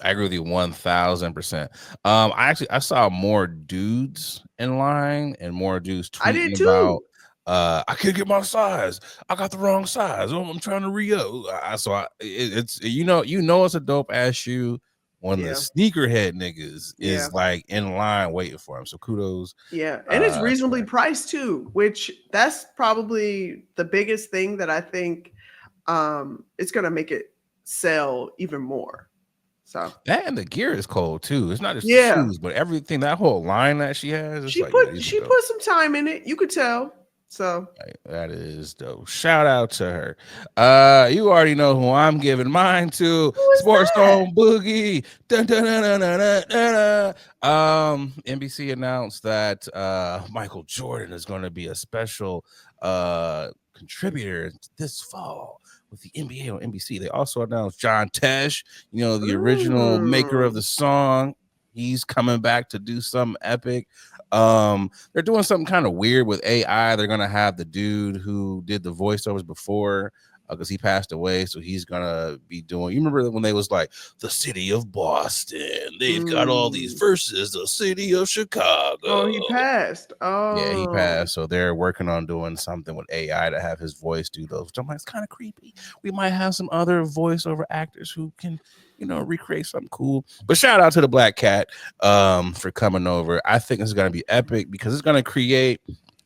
[SPEAKER 1] I agree with you 1,000%. I saw more dudes in line and more dudes tweeting about I can't get my size. I got the wrong size. I'm trying to re-up. It's it's a dope ass shoe when the sneakerhead niggas is like in line waiting for him. So kudos.
[SPEAKER 2] Yeah, and it's reasonably priced too, which that's probably the biggest thing that I think it's gonna make it sell even more. So
[SPEAKER 1] that and the gear is cold too. It's not just the shoes, but everything. That whole line that she has.
[SPEAKER 2] She put some time in it. You could tell. So
[SPEAKER 1] that is dope. Shout out to her. You already know who I'm giving mine to. Sports Zone Boogie. Dun, dun, dun, dun, dun, dun, dun. NBC announced that Michael Jordan is going to be a special contributor this fall with the NBA on NBC. They also announced John Tesh, the original maker of the song. He's coming back to do something epic. They're doing something kind of weird with AI. They're gonna have the dude who did the voiceovers before, because he passed away, so he's gonna be doing. You remember when they was like the city of Boston? They've got all these verses. The city of Chicago.
[SPEAKER 2] Oh, he passed. Oh,
[SPEAKER 1] yeah, he passed. So they're working on doing something with AI to have his voice do those. I'm like, it's kind of creepy. We might have some other voiceover actors who can, recreate something cool. But shout out to the Black Cat for coming over. I think it's going to be epic because it's going to create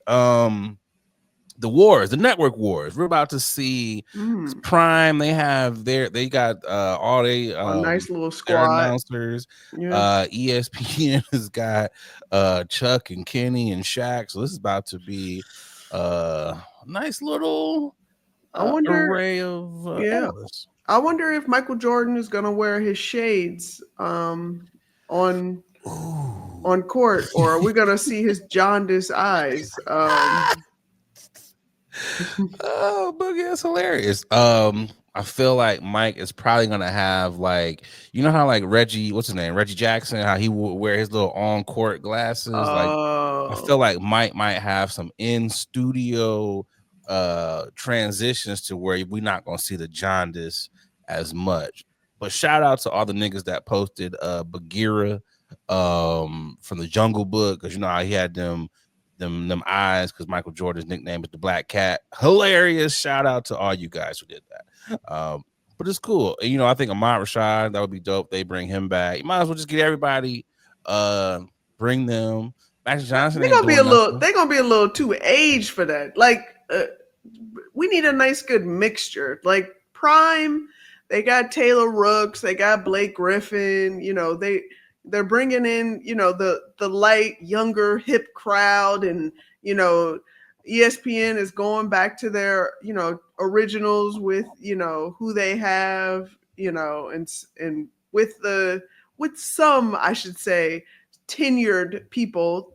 [SPEAKER 1] the wars, the network wars. We're about to see Prime. They got all a
[SPEAKER 2] nice little squad
[SPEAKER 1] announcers. ESPN has got Chuck and Kenny and Shaq. So this is about to be a nice little array of analysts.
[SPEAKER 2] I wonder if Michael Jordan is gonna wear his shades on court, or are we gonna see his jaundiced eyes?
[SPEAKER 1] Oh, Boogie, that's hilarious. I feel like Mike is probably gonna have how Reggie, what's his name, Reggie Jackson, how he would wear his little on-court glasses. I feel like Mike might have some in-studio transitions to where we're not gonna see the jaundice as much. But shout out to all the niggas that posted Bagheera from the Jungle Book, because how he had them eyes, because Michael Jordan's nickname is the Black Cat. Hilarious. Shout out to all you guys who did that. But it's cool. I think Ahmad Rashad, that would be dope. They bring him back. You might as well just get everybody, bring them. Magic Johnson.
[SPEAKER 2] They're gonna be a little too aged for that. We need a nice good mixture. Like Prime, they got Taylor Rooks, they got Blake Griffin. They're bringing in, the light, younger, hip crowd, and ESPN is going back to their, originals with, who they have, and with some, I should say, tenured people.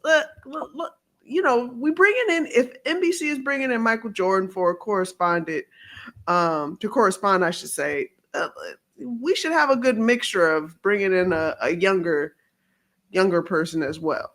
[SPEAKER 2] We bringing in, if NBC is bringing in Michael Jordan for a correspondent, I should say, we should have a good mixture of bringing in a younger person as well.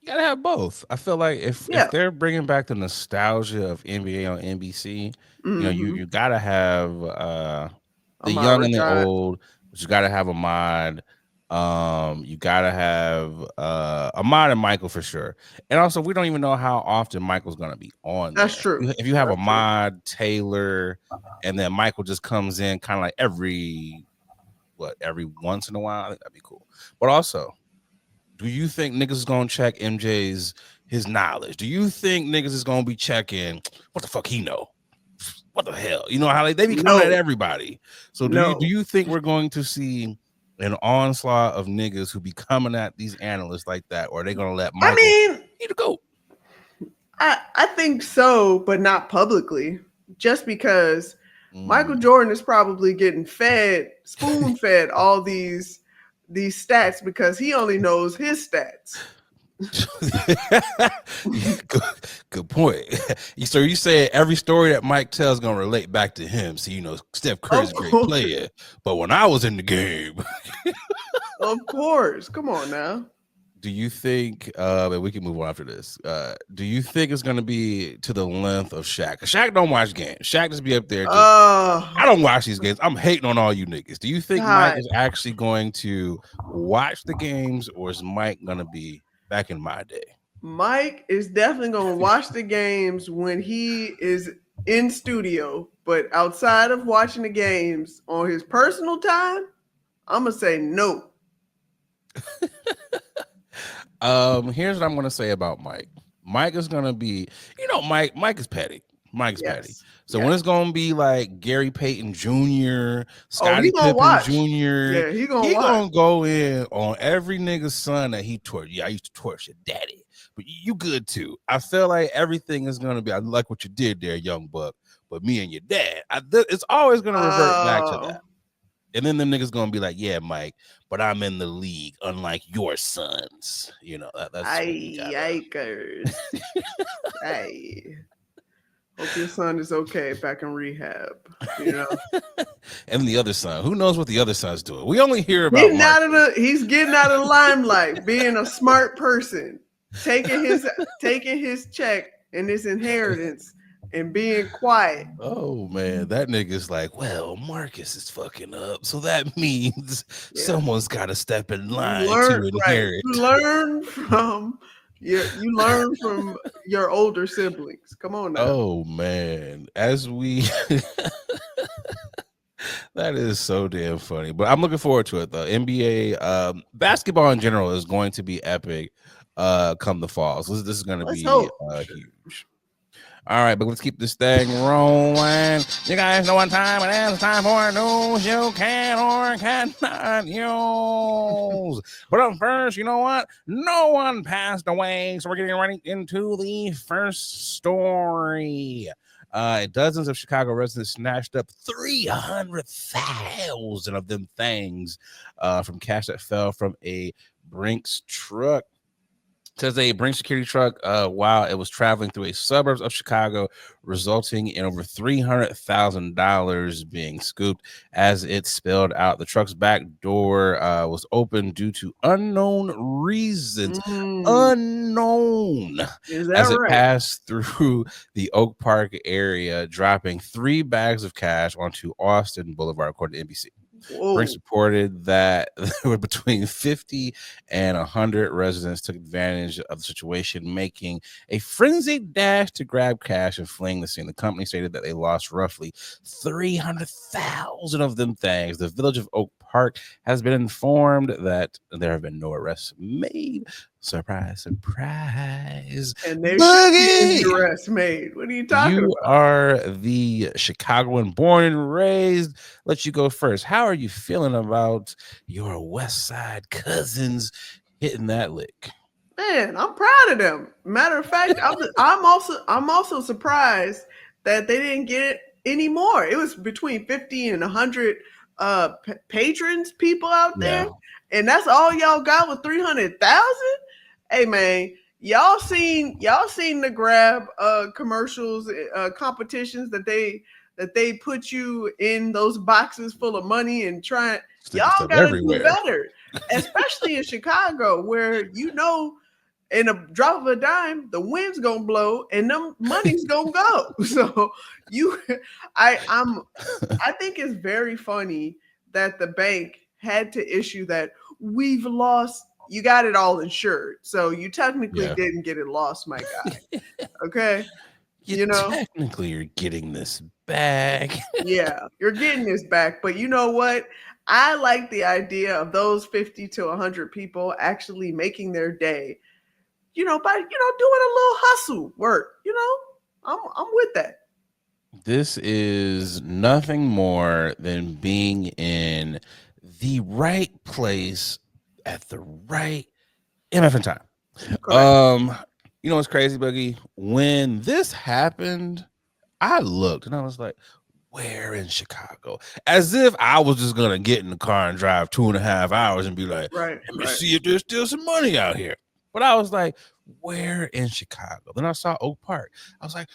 [SPEAKER 1] You gotta have both. I feel like if they're bringing back the nostalgia of NBA on NBC, you know, you gotta have the young and the old, but you gotta have Ahmad. You gotta have Ahmad and Michael for sure. And also, we don't even know how often Michael's gonna be on.
[SPEAKER 2] That's true.
[SPEAKER 1] If you have Ahmad, Taylor, and then Michael just comes in kind of like every once in a while, I think that'd be cool. But also, do you think niggas is gonna check MJ's his knowledge? Do you think niggas is gonna be checking what the fuck he know? What the hell? You know how they be coming at everybody. So do you think we're going to see an onslaught of niggas who be coming at these analysts like that, or are they gonna let Michael need to go?
[SPEAKER 2] I think so, but not publicly. Just because Michael Jordan is probably getting spoon-fed all these stats because he only knows his stats.
[SPEAKER 1] Good point. So you say every story that Mike tells is gonna relate back to him. So you know Steph Curry's a great player, but when I was in the game,
[SPEAKER 2] of course. Come on now.
[SPEAKER 1] Do you think, and we can move on after this, do you think it's going to be to the length of Shaq? Shaq don't watch games. Shaq just be up there. I don't watch these games. I'm hating on all you niggas. Do you think Mike is actually going to watch the games, or is Mike going to be back in my day?
[SPEAKER 2] Mike is definitely going to watch the games when he is in studio, but outside of watching the games on his personal time, I'm going to say no.
[SPEAKER 1] Here's what I'm gonna say about Mike. Mike is gonna be, Mike is petty. Mike's petty. So when it's gonna be like Gary Payton Jr., Scottie Pippen Jr., he gonna go in on every nigga's son that he torched. Yeah, I used to torch your daddy, but you good too. I feel like everything is gonna be. I like what you did there, young buck. But me and your dad, it's always gonna revert back to that. And then them niggas gonna be like, yeah, Mike, but I'm in the league, unlike your sons. You know, that's
[SPEAKER 2] yikers. Hey. Hope your son is okay back in rehab. You know.
[SPEAKER 1] And the other son. Who knows what the other son's doing? We only hear about
[SPEAKER 2] he's getting out of the limelight, being a smart person, taking his check and his inheritance. And being quiet.
[SPEAKER 1] Oh man, that nigga's like, well, Marcus is fucking up, so that means someone's got to step in line to inherit.
[SPEAKER 2] You learn from your older siblings. Come on now.
[SPEAKER 1] Oh man, that is so damn funny. But I'm looking forward to it though. NBA basketball in general is going to be epic. Come the fall, so this is going to be huge. All right, but let's keep this thing rolling. You guys know what time it is. It's time for news you can or cannot use. But up first, you know what? No one passed away, so we're getting right into the first story. Dozens of Chicago residents snatched up 300,000 of them things from cash that fell from a Brinks truck. Says a Brinks security truck while it was traveling through a suburbs of Chicago, resulting in over $300,000 being scooped as it spilled out. The truck's back door was open due to unknown reasons. Unknown. As it passed through the Oak Park area, dropping 3 bags of cash onto Austin Boulevard, according to NBC. Brinks reported that there were between 50 and 100 residents took advantage of the situation, making a frenzied dash to grab cash and fleeing the scene. The company stated that they lost roughly 300,000 of them things. The village of Oak Park has been informed that there have been no arrests made. Surprise, surprise.
[SPEAKER 2] And there should be arrests made. What are you talking about?
[SPEAKER 1] You are the Chicagoan born and raised. Let you go first. How are you feeling about your West Side cousins hitting that lick?
[SPEAKER 2] Man, I'm proud of them. Matter of fact, I'm also surprised that they didn't get it anymore. It was between 50 and 100 patrons, people out there, and that's all y'all got with 300,000. Hey man, y'all seen the Grab commercials, competitions that they that they put you in those boxes full of money and trying.
[SPEAKER 1] Sticking
[SPEAKER 2] Y'all
[SPEAKER 1] stuff
[SPEAKER 2] gotta
[SPEAKER 1] everywhere.
[SPEAKER 2] do better, especially in Chicago, where in a drop of a dime, the wind's gonna blow and the money's gonna go. So I think it's very funny that the bank had to issue that we've lost. You got it all insured, so you technically didn't get it lost, my guy. Okay,
[SPEAKER 1] technically you're getting this back.
[SPEAKER 2] Yeah, you're getting this back, but you know what? I like the idea of those 50 to 100 people actually making their day. By doing a little hustle work. I'm with that.
[SPEAKER 1] This is nothing more than being in the right place at the right MFN time.
[SPEAKER 2] Correct.
[SPEAKER 1] What's crazy, Boogie? When this happened, I looked and I was like, where in Chicago? As if I was just gonna get in the car and drive 2.5 hours and be like, let me see if there's still some money out here. But I was like, where in Chicago? Then I saw Oak Park. I was like,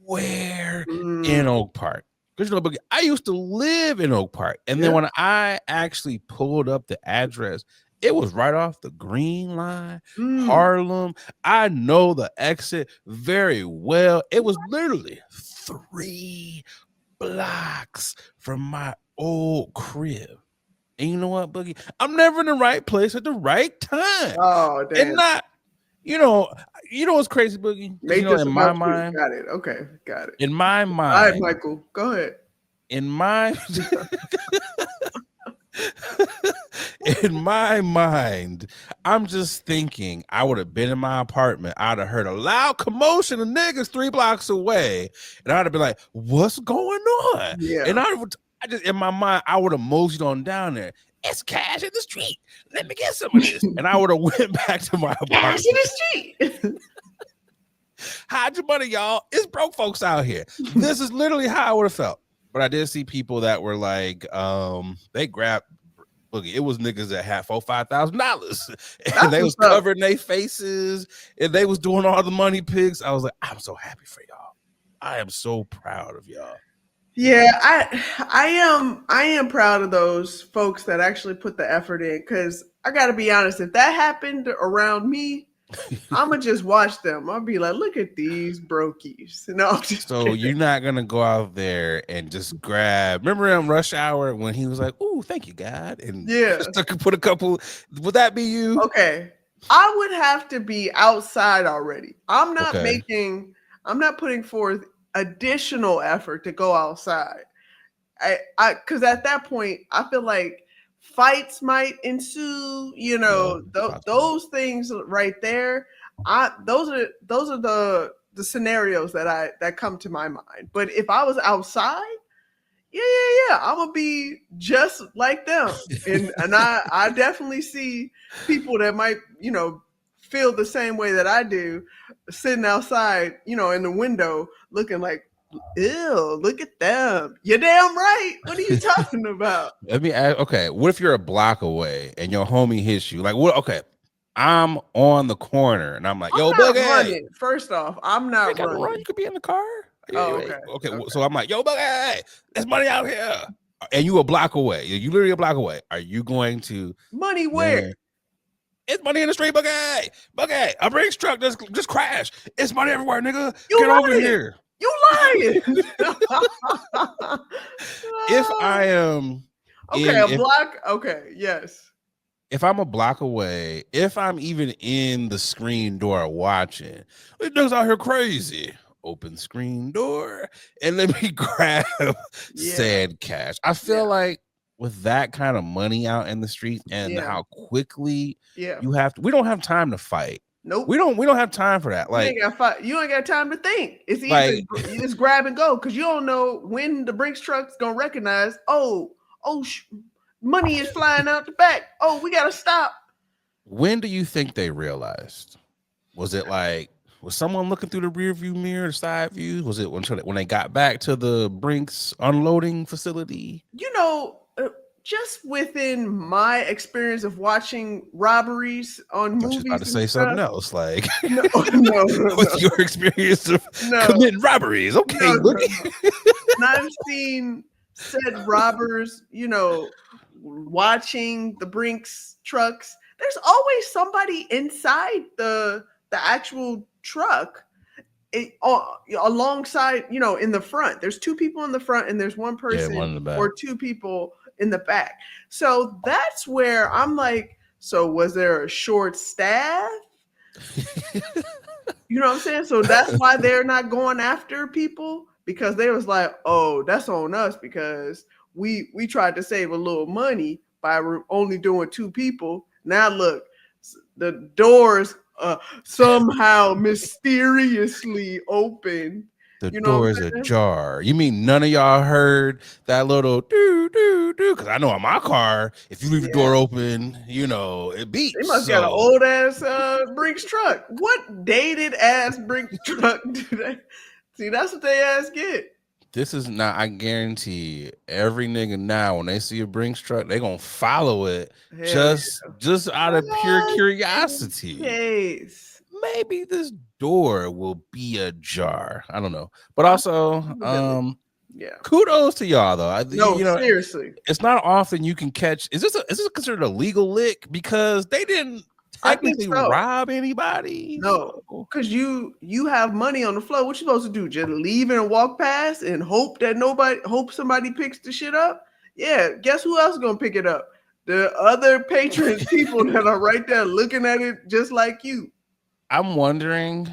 [SPEAKER 1] where in Oak Park? Because I used to live in Oak Park. And then when I actually pulled up the address, it was right off the Green Line, Harlem. I know the exit very well. It was literally 3 blocks from my old crib. And you know what, Boogie? I'm never in the right place at the right time.
[SPEAKER 2] Oh, damn.
[SPEAKER 1] And not, what's crazy, Boogie? In my mind.
[SPEAKER 2] Got it. Okay, got it.
[SPEAKER 1] In my mind.
[SPEAKER 2] All right, Michael, go ahead.
[SPEAKER 1] In my in my mind, I'm just thinking I would have been in my apartment. I'd have heard a loud commotion of niggas 3 blocks away, and I'd have been like, "What's going on?"
[SPEAKER 2] Yeah.
[SPEAKER 1] And I just in my mind, I would have moseyed on down there. It's cash in the street. Let me get some of this, and I would have went back to my apartment.
[SPEAKER 2] Cash in the street.
[SPEAKER 1] Hide your money, y'all. It's broke folks out here. This is literally how I would have felt. But I did see people that were like, they grabbed. Boogie, it was niggas that had $4,000-$5,000, and they was covering their faces, and they was doing all the money pigs. I was like, I'm so happy for y'all. I am so proud of y'all.
[SPEAKER 2] Yeah, I am proud of those folks that actually put the effort in, because I got to be honest, if that happened around me, I'm gonna just watch them. I'll be like, look at these brokies. No,
[SPEAKER 1] so you're not gonna go out there and just grab. Remember in Rush Hour when he was like, "Ooh, thank you, God," and just put a couple. Would that be you?
[SPEAKER 2] Okay, I would have to be outside already. I'm not putting forth additional effort to go outside. Because at that point, I feel like fights might ensue, those things right there. Those are the scenarios that come to my mind. But if I was outside, yeah, I'm gonna be just like them. And I definitely see people that might, feel the same way that I do, sitting outside, in the window looking like, ew, look at them. You're damn right. What are you talking about?
[SPEAKER 1] Let me ask, okay, what if you're a block away and your homie hits you? Like, what? Okay, I'm on the corner and I'm like, yo, Boogie.
[SPEAKER 2] First off, I'm not running.
[SPEAKER 1] You could be in the car.
[SPEAKER 2] Okay.
[SPEAKER 1] So I'm like, yo, Boogie, there's money out here. And you a block away. You literally a block away. Are you going to
[SPEAKER 2] money where?
[SPEAKER 1] It's money in the street, Boogie. Boogie, a Brinks truck just crashed. It's money everywhere, nigga. Get over here.
[SPEAKER 2] You lying.
[SPEAKER 1] If I am
[SPEAKER 2] block. Okay, yes.
[SPEAKER 1] If I'm a block away, if I'm even in the screen door watching, these niggas out here crazy. Open screen door and let me grab said cash. I feel like with that kind of money out in the street and how quickly you have to, we don't have time to fight.
[SPEAKER 2] Nope.
[SPEAKER 1] We don't have time for that. Like
[SPEAKER 2] you ain't got time to think. It's either you just grab and go, because you don't know when the Brinks truck's gonna recognize, money is flying out the back. Oh, we gotta stop.
[SPEAKER 1] When do you think they realized? Was it like, was someone looking through the rear view mirror, the side views? Was it when they got back to the Brinks unloading facility?
[SPEAKER 2] just within my experience of watching robberies on
[SPEAKER 1] I was
[SPEAKER 2] movies
[SPEAKER 1] just about to
[SPEAKER 2] and
[SPEAKER 1] say something
[SPEAKER 2] stuff.
[SPEAKER 1] else. Like,
[SPEAKER 2] No, no.
[SPEAKER 1] what's your experience of
[SPEAKER 2] No.
[SPEAKER 1] committing robberies? Okay,
[SPEAKER 2] No. And I've seen said robbers, watching the Brinks trucks. There's always somebody inside the actual truck alongside, in the front. There's two people in the front and there's one person
[SPEAKER 1] one in the back.
[SPEAKER 2] or two people in the back. So that's where I'm like, so was there a short staff? You know what I'm saying? So that's why they're not going after people, because they was like, oh, that's on us because we tried to save a little money by only doing two people. Now look, the doors somehow mysteriously open.
[SPEAKER 1] The
[SPEAKER 2] You know what
[SPEAKER 1] door
[SPEAKER 2] I'm
[SPEAKER 1] is
[SPEAKER 2] saying?
[SPEAKER 1] ajar. You mean none of y'all heard that little doo doo doo? Because I know in my car, if you leave the door open, it beeps.
[SPEAKER 2] They must got an old ass Brinks truck. What dated ass Brinks truck do they? See, that's what they ass get.
[SPEAKER 1] This is not, I guarantee every nigga now, when they see a Brinks truck, they gonna follow it just out of pure curiosity.
[SPEAKER 2] Case.
[SPEAKER 1] Maybe this door will be ajar. I don't know. But also, kudos to y'all though.
[SPEAKER 2] Seriously.
[SPEAKER 1] It's not often you can catch. Is this considered a legal lick? Because they didn't technically rob anybody.
[SPEAKER 2] No, because you have money on the floor. What you supposed to do? Just leave it and walk past and hope somebody picks the shit up? Yeah, guess who else is gonna pick it up? The other patrons, people that are right there looking at it just like you.
[SPEAKER 1] I'm wondering,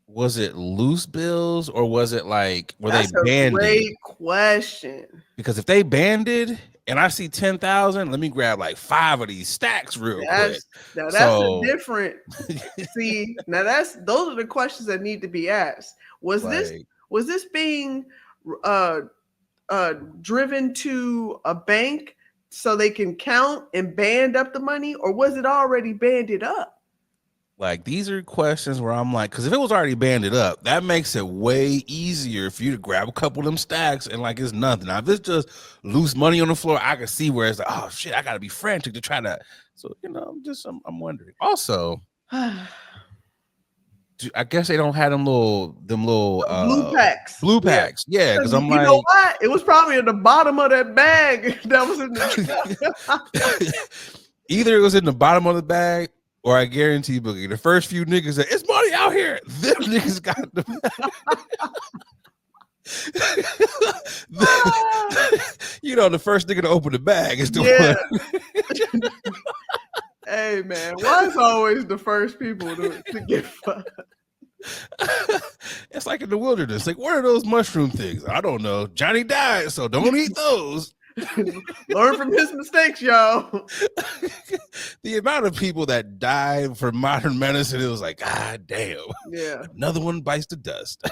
[SPEAKER 1] was it loose bills or was it like, were they banded?
[SPEAKER 2] Great question.
[SPEAKER 1] Because if they banded and I see 10,000, let me grab like 5 of these stacks real quick.
[SPEAKER 2] Now that's a different. See, now those are the questions that need to be asked. Was this being driven to a bank so they can count and band up the money, or was it already banded up?
[SPEAKER 1] Like, these are questions where I'm like, because if it was already banded up, that makes it way easier for you to grab a couple of them stacks and like it's nothing. Now, if it's just loose money on the floor, I can see where it's like, oh shit, I gotta be frantic to try to. So I'm wondering. Also, I guess they don't have them little
[SPEAKER 2] blue packs.
[SPEAKER 1] Blue packs, yeah. Because I'm
[SPEAKER 2] you know what? It was probably at the bottom of that bag that was in the.
[SPEAKER 1] Either it was in the bottom of the bag. Or I guarantee you, Boogie, the first few niggas that it's money out here, them niggas got them. The first nigga to open the bag is the one.
[SPEAKER 2] Hey man, why is always the first people to get fucked?
[SPEAKER 1] It's like in the wilderness. Like, what are those mushroom things? I don't know. Johnny died, so don't eat those.
[SPEAKER 2] Learn from his mistakes, y'all.
[SPEAKER 1] The amount of people that died from modern medicine, it was like, God damn.
[SPEAKER 2] Yeah.
[SPEAKER 1] Another one bites the dust.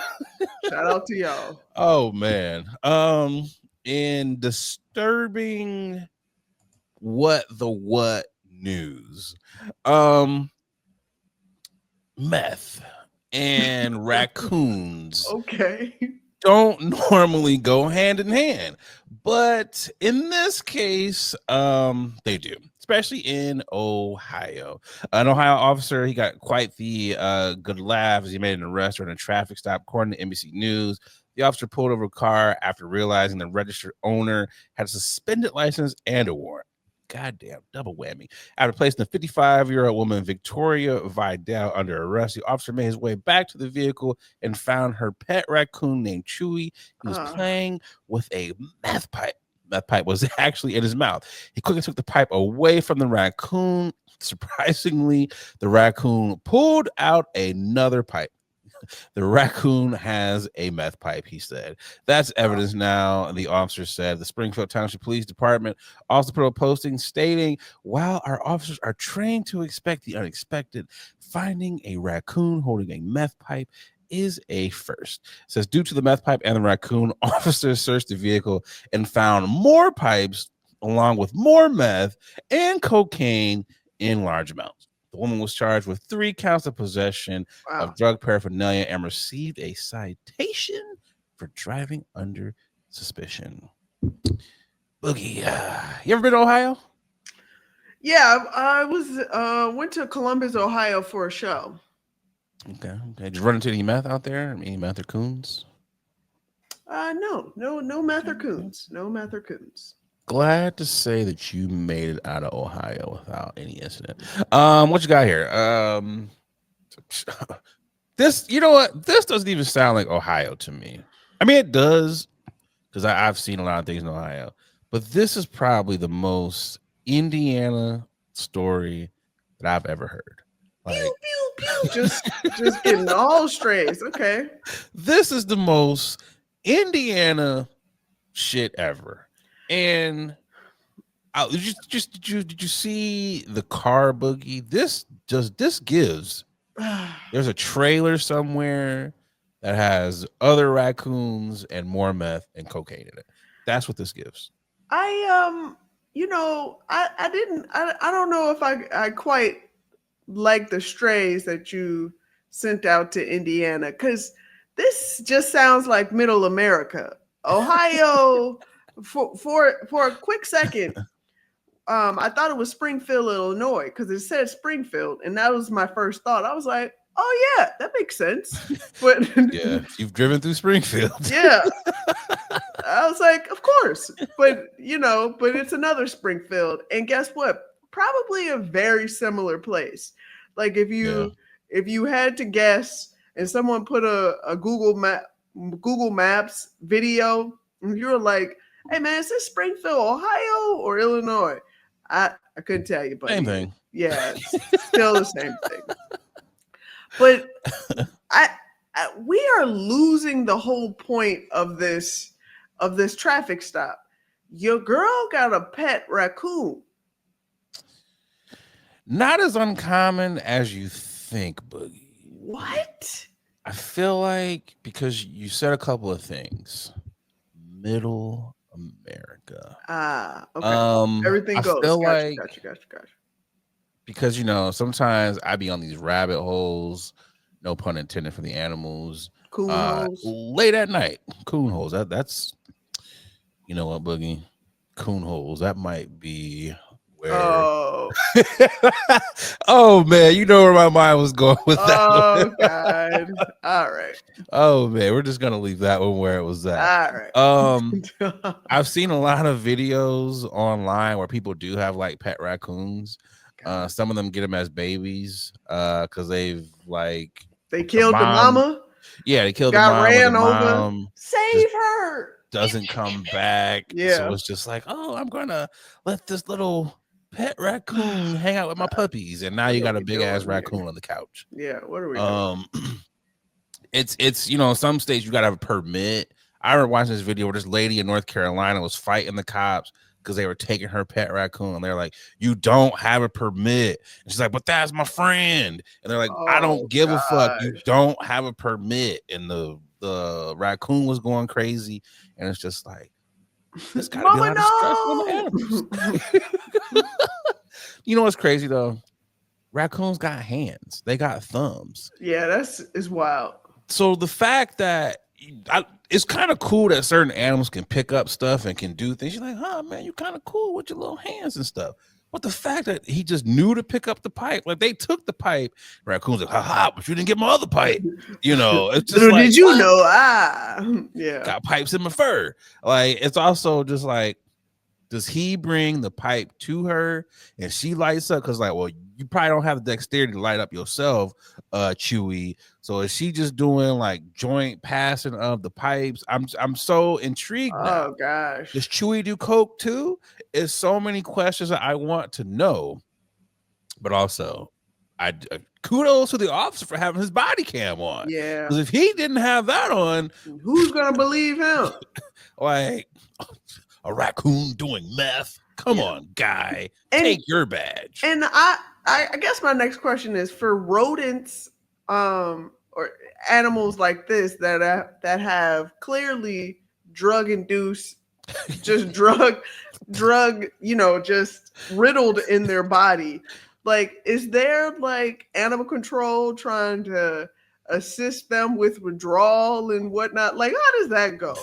[SPEAKER 2] Shout out to y'all.
[SPEAKER 1] Oh man. In disturbing what news. Meth and raccoons.
[SPEAKER 2] Okay.
[SPEAKER 1] Don't normally go hand in hand, but in this case, they do, especially in Ohio. An Ohio officer, he got quite the good laugh as he made an arrest during a traffic stop. According to NBC News, the officer pulled over a car after realizing the registered owner had a suspended license and a warrant. Goddamn, double whammy. After placing the 55-year-old woman, Victoria Vidal, under arrest, the officer made his way back to the vehicle and found her pet raccoon named Chewy. He was playing with a meth pipe. That pipe was actually in his mouth. He quickly took the pipe away from the raccoon. Surprisingly, the raccoon pulled out another pipe. The raccoon has a meth pipe, he said. That's evidence now, the officer said. The Springfield Township Police Department also put a posting stating, while our officers are trained to expect the unexpected, finding a raccoon holding a meth pipe is a first. It says, due to the meth pipe and the raccoon, officers searched the vehicle and found more pipes along with more meth and cocaine in large amounts. The woman was charged with 3 counts of possession of drug paraphernalia and received a citation for driving under suspicion. Boogie, you ever been to Ohio?
[SPEAKER 2] Yeah, I was went to Columbus, Ohio for a show.
[SPEAKER 1] Okay. Did you run into any meth out there? Any meth or coons?
[SPEAKER 2] No meth or coons. No meth or coons.
[SPEAKER 1] Glad to say that you made it out of Ohio without any incident. What you got here? This, you know what? This doesn't even sound like Ohio to me. I mean, it does because I've seen a lot of things in Ohio, but this is probably the most Indiana story that I've ever heard. Like,
[SPEAKER 2] Pew pew pew. Just getting all strays. Okay.
[SPEAKER 1] this is the most Indiana shit ever. And did you see the car, Boogie? This gives. There's a trailer somewhere that has other raccoons and more meth and cocaine in it. That's what this gives.
[SPEAKER 2] I don't know if I quite like the strays that you sent out to Indiana, because this just sounds like middle America. Ohio, for a quick second, I thought it was Springfield, Illinois, because it said Springfield, and that was my first thought. I was like, oh yeah, that makes sense. But
[SPEAKER 1] Yeah, you've driven through Springfield.
[SPEAKER 2] yeah, I was like, of course. But but it's another Springfield, and guess what? Probably a very similar place. Like if you had to guess, and someone put a Google Maps video, and you were like, hey man, is this Springfield, Ohio or Illinois? I couldn't tell you, but
[SPEAKER 1] Same thing.
[SPEAKER 2] Yeah, it's still the same thing. But we are losing the whole point of this traffic stop. Your girl got a pet raccoon.
[SPEAKER 1] Not as uncommon as you think, Boogie.
[SPEAKER 2] What?
[SPEAKER 1] I feel like because you said a couple of things. Middle America.
[SPEAKER 2] Okay. Everything goes.
[SPEAKER 1] I feel
[SPEAKER 2] Gotcha.
[SPEAKER 1] Because sometimes I be on these rabbit holes, no pun intended for the animals.
[SPEAKER 2] Coon holes.
[SPEAKER 1] Late at night. Coon holes. That's you know what, Boogie? Coon holes. That might be where oh man, you know where my mind was going with that.
[SPEAKER 2] Oh God. All right.
[SPEAKER 1] Oh man, we're just gonna leave that one where it was at.
[SPEAKER 2] All right.
[SPEAKER 1] I've seen a lot of videos online where people do have like pet raccoons. Some of them get them as babies because they
[SPEAKER 2] killed the mama.
[SPEAKER 1] Yeah, they killed
[SPEAKER 2] got
[SPEAKER 1] the mom.
[SPEAKER 2] Ran
[SPEAKER 1] the
[SPEAKER 2] over.
[SPEAKER 1] mom
[SPEAKER 2] Save her.
[SPEAKER 1] Doesn't come back.
[SPEAKER 2] Yeah.
[SPEAKER 1] So it's just like, oh, I'm gonna let this little pet raccoon hang out with my puppies, and now you got a big ass raccoon on the couch.
[SPEAKER 2] Yeah, what are we doing?
[SPEAKER 1] It's some states you gotta have a permit. I remember watching this video where this lady in North Carolina was fighting the cops because they were taking her pet raccoon, and they're like, you don't have a permit. And she's like, but that's my friend. And they're like, I don't give a fuck. You don't have a permit. And the raccoon was going crazy, and it's just like, this gotta be a lot of stress on the animals. You know what's crazy though? Raccoons got hands. They got thumbs.
[SPEAKER 2] Yeah, is wild.
[SPEAKER 1] So the fact that it's kind of cool that certain animals can pick up stuff and can do things. You're like, huh, man, you kind of cool with your little hands and stuff. But the fact that he just knew to pick up the pipe, like they took the pipe, raccoon's like, haha, but you didn't get my other pipe. It's just like,
[SPEAKER 2] did you know? Yeah.
[SPEAKER 1] Got pipes in my fur. Like, it's also just like, does he bring the pipe to her and she lights up? Because like, well, you probably don't have the dexterity to light up yourself, Chewy. So is she just doing like joint passing of the pipes? I'm so intrigued now.
[SPEAKER 2] Oh gosh.
[SPEAKER 1] Does Chewy do coke too? It's so many questions that I want to know. But also, I kudos to the officer for having his body cam on.
[SPEAKER 2] Yeah.
[SPEAKER 1] Because if he didn't have that on,
[SPEAKER 2] who's gonna believe him?
[SPEAKER 1] Like a raccoon doing meth. Come on, guy. Take your badge.
[SPEAKER 2] And I guess my next question is for rodents, or animals like this that have clearly drug induced, just drug, just riddled in their body. Like, is there like animal control trying to assist them with withdrawal and whatnot? Like, how does that go?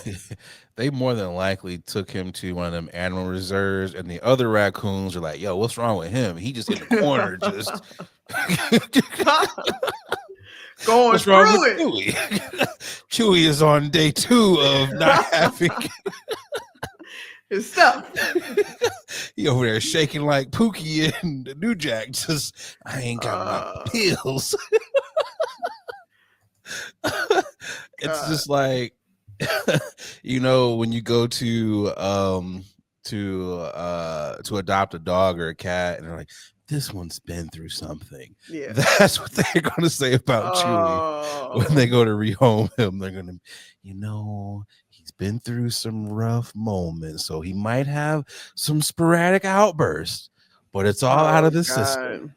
[SPEAKER 1] They more than likely took him to one of them animal reserves, and the other raccoons are like, "Yo, what's wrong with him? He just in the corner, just
[SPEAKER 2] going
[SPEAKER 1] what's wrong
[SPEAKER 2] through
[SPEAKER 1] with
[SPEAKER 2] it.
[SPEAKER 1] Chewy?" Chewy is on day 2 of not having.
[SPEAKER 2] His stuff.
[SPEAKER 1] He over there shaking like Pookie and the New Jack. Just, I ain't got my pills. It's just like, when you go to adopt a dog or a cat, and they're like, this one's been through something.
[SPEAKER 2] Yeah.
[SPEAKER 1] That's what they're gonna say about Chewy when they go to rehome him. They're gonna, he's been through some rough moments, so he might have some sporadic outbursts, but it's all out of the system.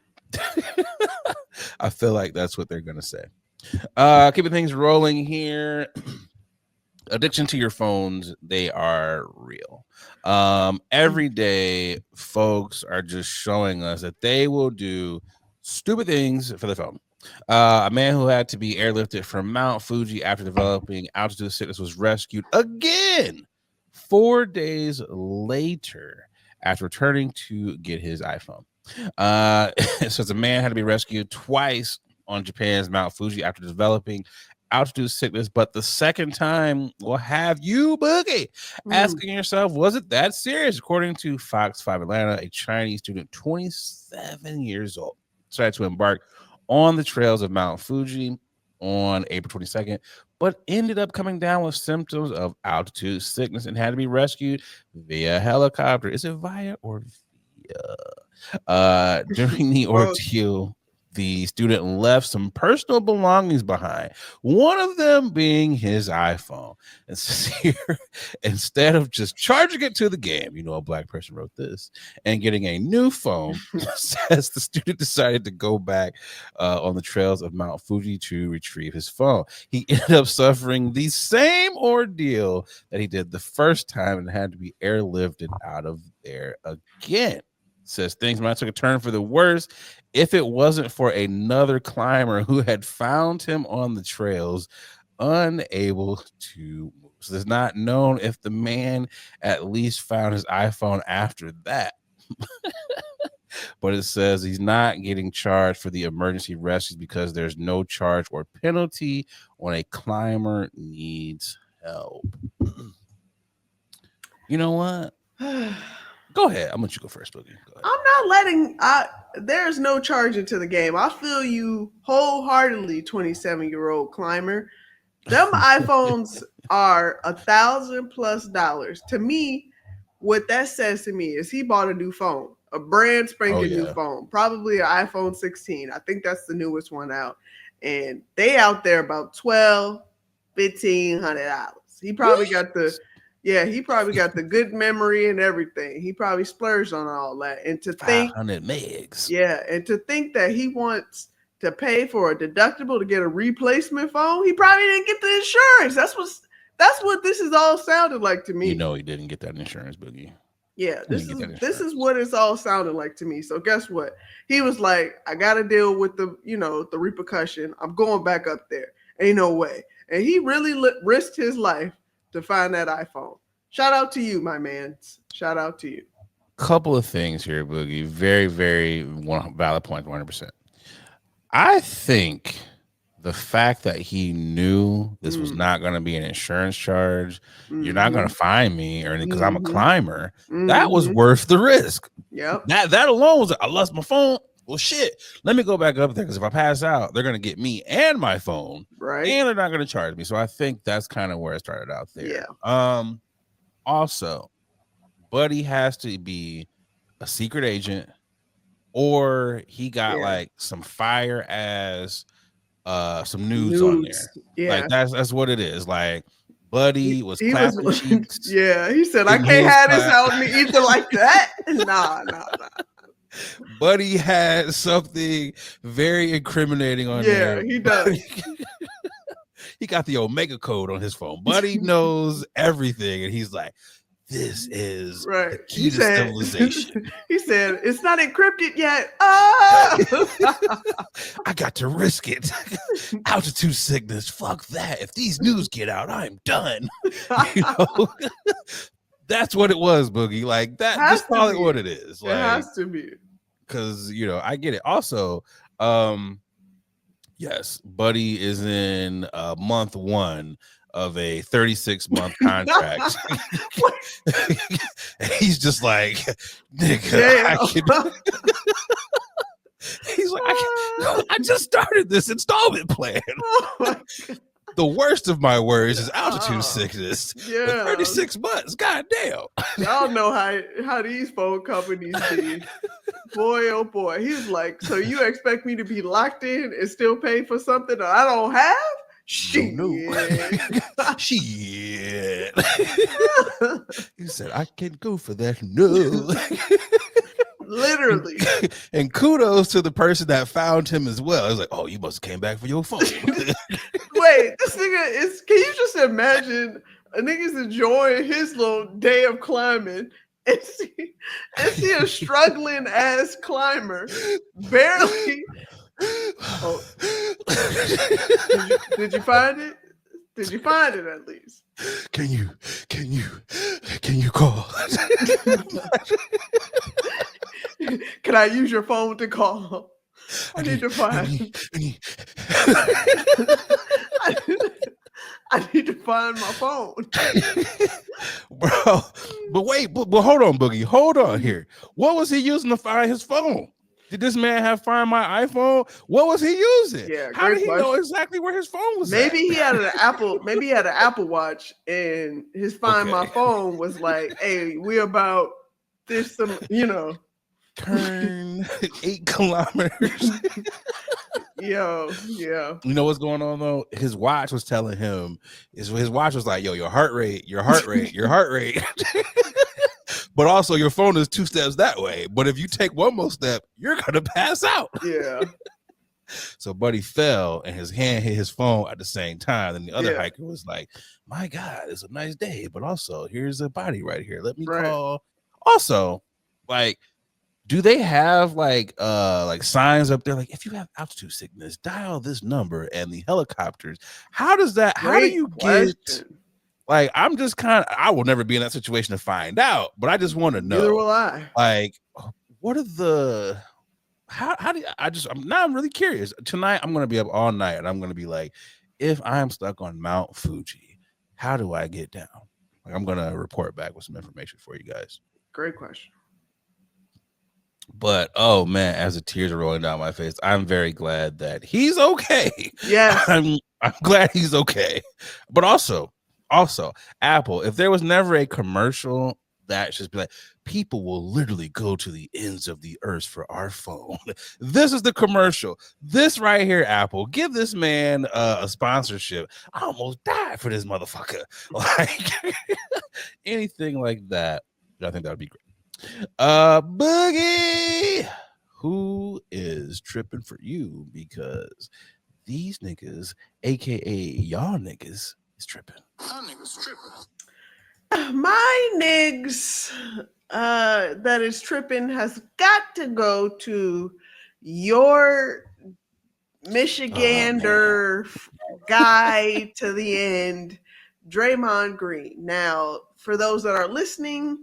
[SPEAKER 1] I feel like that's what they're gonna say. Keeping things rolling here. Addiction to your phones, they are real. Every day, folks are just showing us that they will do stupid things for their phone. A man who had to be airlifted from Mount Fuji after developing altitude sickness was rescued again 4 days later after returning to get his iPhone. So a man had to be rescued twice on Japan's Mount Fuji after developing altitude sickness, but the second time will have you boogie asking yourself, was it that serious? According to Fox 5 Atlanta, a Chinese student, 27 years old, decided to embark on the trails of Mount Fuji on April 22nd, but ended up coming down with symptoms of altitude sickness and had to be rescued via helicopter. Is it via or via? During the ordeal, the student left some personal belongings behind, one of them being his iPhone. And here, instead of just charging it to the game, a black person wrote this, and getting a new phone, says the student decided to go back on the trails of Mount Fuji to retrieve his phone. He ended up suffering the same ordeal that he did the first time and had to be airlifted out of there again. Says things might took a turn for the worse if it wasn't for another climber who had found him on the trails, unable to move. So it's not known if the man at least found his iPhone after that. But it says he's not getting charged for the emergency rescues because there's no charge or penalty when a climber needs help. You know what? Go ahead. I'm gonna let you go first, Boogie. Go
[SPEAKER 2] I'm not letting. There's no charge into the game. I feel you wholeheartedly, 27-year-old climber. Them iPhones are $1,000+ to me. What that says to me is he bought a new phone, a brand spanking new phone, probably an iPhone 16. I think that's the newest one out, and they out there about $1,200-$1,500. He probably got the. Yeah, he probably got the good memory and everything. He probably splurged on all that. And to think
[SPEAKER 1] 500 megs.
[SPEAKER 2] Yeah, and to think that he wants to pay for a deductible to get a replacement phone, he probably didn't get the insurance. That's what this is all sounded like to me.
[SPEAKER 1] He didn't get that insurance, Boogie.
[SPEAKER 2] Yeah, this is what it's all sounded like to me. So guess what? He was like, I got to deal with the repercussion. I'm going back up there. Ain't no way. And he really risked his life to find that iPhone. Shout out to you, my man. Shout out to you.
[SPEAKER 1] Couple of things here, Boogie. Very, very valid point, 100%. I think the fact that he knew this was not going to be an insurance charge, you're not going to find me or anything because I'm a climber, that was worth the risk.
[SPEAKER 2] Yep.
[SPEAKER 1] That alone was, I lost my phone. Well, shit, let me go back up there because if I pass out, they're going to get me and my phone.
[SPEAKER 2] Right.
[SPEAKER 1] And they're not going to charge me. So I think that's kind of where it started out there.
[SPEAKER 2] Yeah.
[SPEAKER 1] Also, Buddy has to be a secret agent or he got like some fire ass some nudes on there.
[SPEAKER 2] Yeah.
[SPEAKER 1] Like that's what it is. Like Buddy was clapping cheeks.
[SPEAKER 2] Yeah, he said, I can't have this out me either like that. Nah.
[SPEAKER 1] Buddy had something very incriminating on there.
[SPEAKER 2] Yeah, he does.
[SPEAKER 1] He got the Omega code on his phone. Buddy knows everything, and he's like, This is
[SPEAKER 2] Right.
[SPEAKER 1] the key to civilization.
[SPEAKER 2] He said, it's not encrypted yet. Oh!
[SPEAKER 1] I got to risk it. Altitude sickness. Fuck that. If these news get out, I'm done. You know? That's what it was, Boogie. Like that. Just call it what it is.
[SPEAKER 2] It has to be.
[SPEAKER 1] Because, you know, I get it. Also, yes, Buddy is in month 1 of a 36-month contract. And he's just like, nigga, he's like, I just started this installment plan.
[SPEAKER 2] Oh
[SPEAKER 1] the worst of my worries is altitude sickness.
[SPEAKER 2] Yeah.
[SPEAKER 1] 36 months. God damn.
[SPEAKER 2] Y'all know how these phone companies be. Boy, oh boy. He's like, so you expect me to be locked in and still pay for something that I don't have? Shit.
[SPEAKER 1] Shit. He said, I can't go for that. No.
[SPEAKER 2] Literally.
[SPEAKER 1] And kudos to the person that found him as well. I was like, oh, you must have came back for your phone.
[SPEAKER 2] Wait, this nigga is, can you just imagine a nigga's enjoying his little day of climbing and see a struggling ass climber barely. Oh. Did you find it? Did you find it at least?
[SPEAKER 1] Can you call?
[SPEAKER 2] Can I use your phone to call? I need to find. I need to find my phone,
[SPEAKER 1] bro. But wait, but hold on, Boogie. Hold on here. What was he using to find his phone? Did this man have Find My iPhone? What was he using?
[SPEAKER 2] Yeah,
[SPEAKER 1] how did he know exactly where his phone was?
[SPEAKER 2] Maybe he had an Apple. Maybe he had an Apple Watch, and his Find My Phone was like, "Hey, we about this, some, you know,
[SPEAKER 1] turn 8 kilometers."
[SPEAKER 2] Yeah.
[SPEAKER 1] You know what's going on though? His watch was telling him. His watch was like, "Yo, your heart rate. But also your phone is 2 steps that way. But if you take one more step, you're gonna pass out."
[SPEAKER 2] Yeah.
[SPEAKER 1] So Buddy fell and his hand hit his phone at the same time. And the other hiker was like, "My God, it's a nice day, but also here's a body right here. Let me call." Also, like, do they have like signs up there like, if you have altitude sickness, dial this number and the helicopters? How does that? How do you get? Like, I'm just I will never be in that situation to find out, but I just want to know.
[SPEAKER 2] Neither will I.
[SPEAKER 1] Like, what are the, how do you, I'm really curious. Tonight, I'm going to be up all night and I'm going to be like, if I'm stuck on Mount Fuji, how do I get down? Like, I'm going to report back with some information for you guys.
[SPEAKER 2] Great question.
[SPEAKER 1] But, oh man, as the tears are rolling down my face, I'm very glad that he's okay.
[SPEAKER 2] Yeah.
[SPEAKER 1] I'm glad he's okay. But also, Apple, if there was never a commercial that should be like, people will literally go to the ends of the earth for our phone. This is the commercial. This right here, Apple, give this man a sponsorship. I almost died for this motherfucker. Like anything like that. I think that would be great. Boogie, who is tripping for you? Because these niggas, aka y'all niggas, is tripping.
[SPEAKER 2] My niggas that is tripping has got to go to your Michigander guy to the end, Draymond Green. Now, for those that are listening,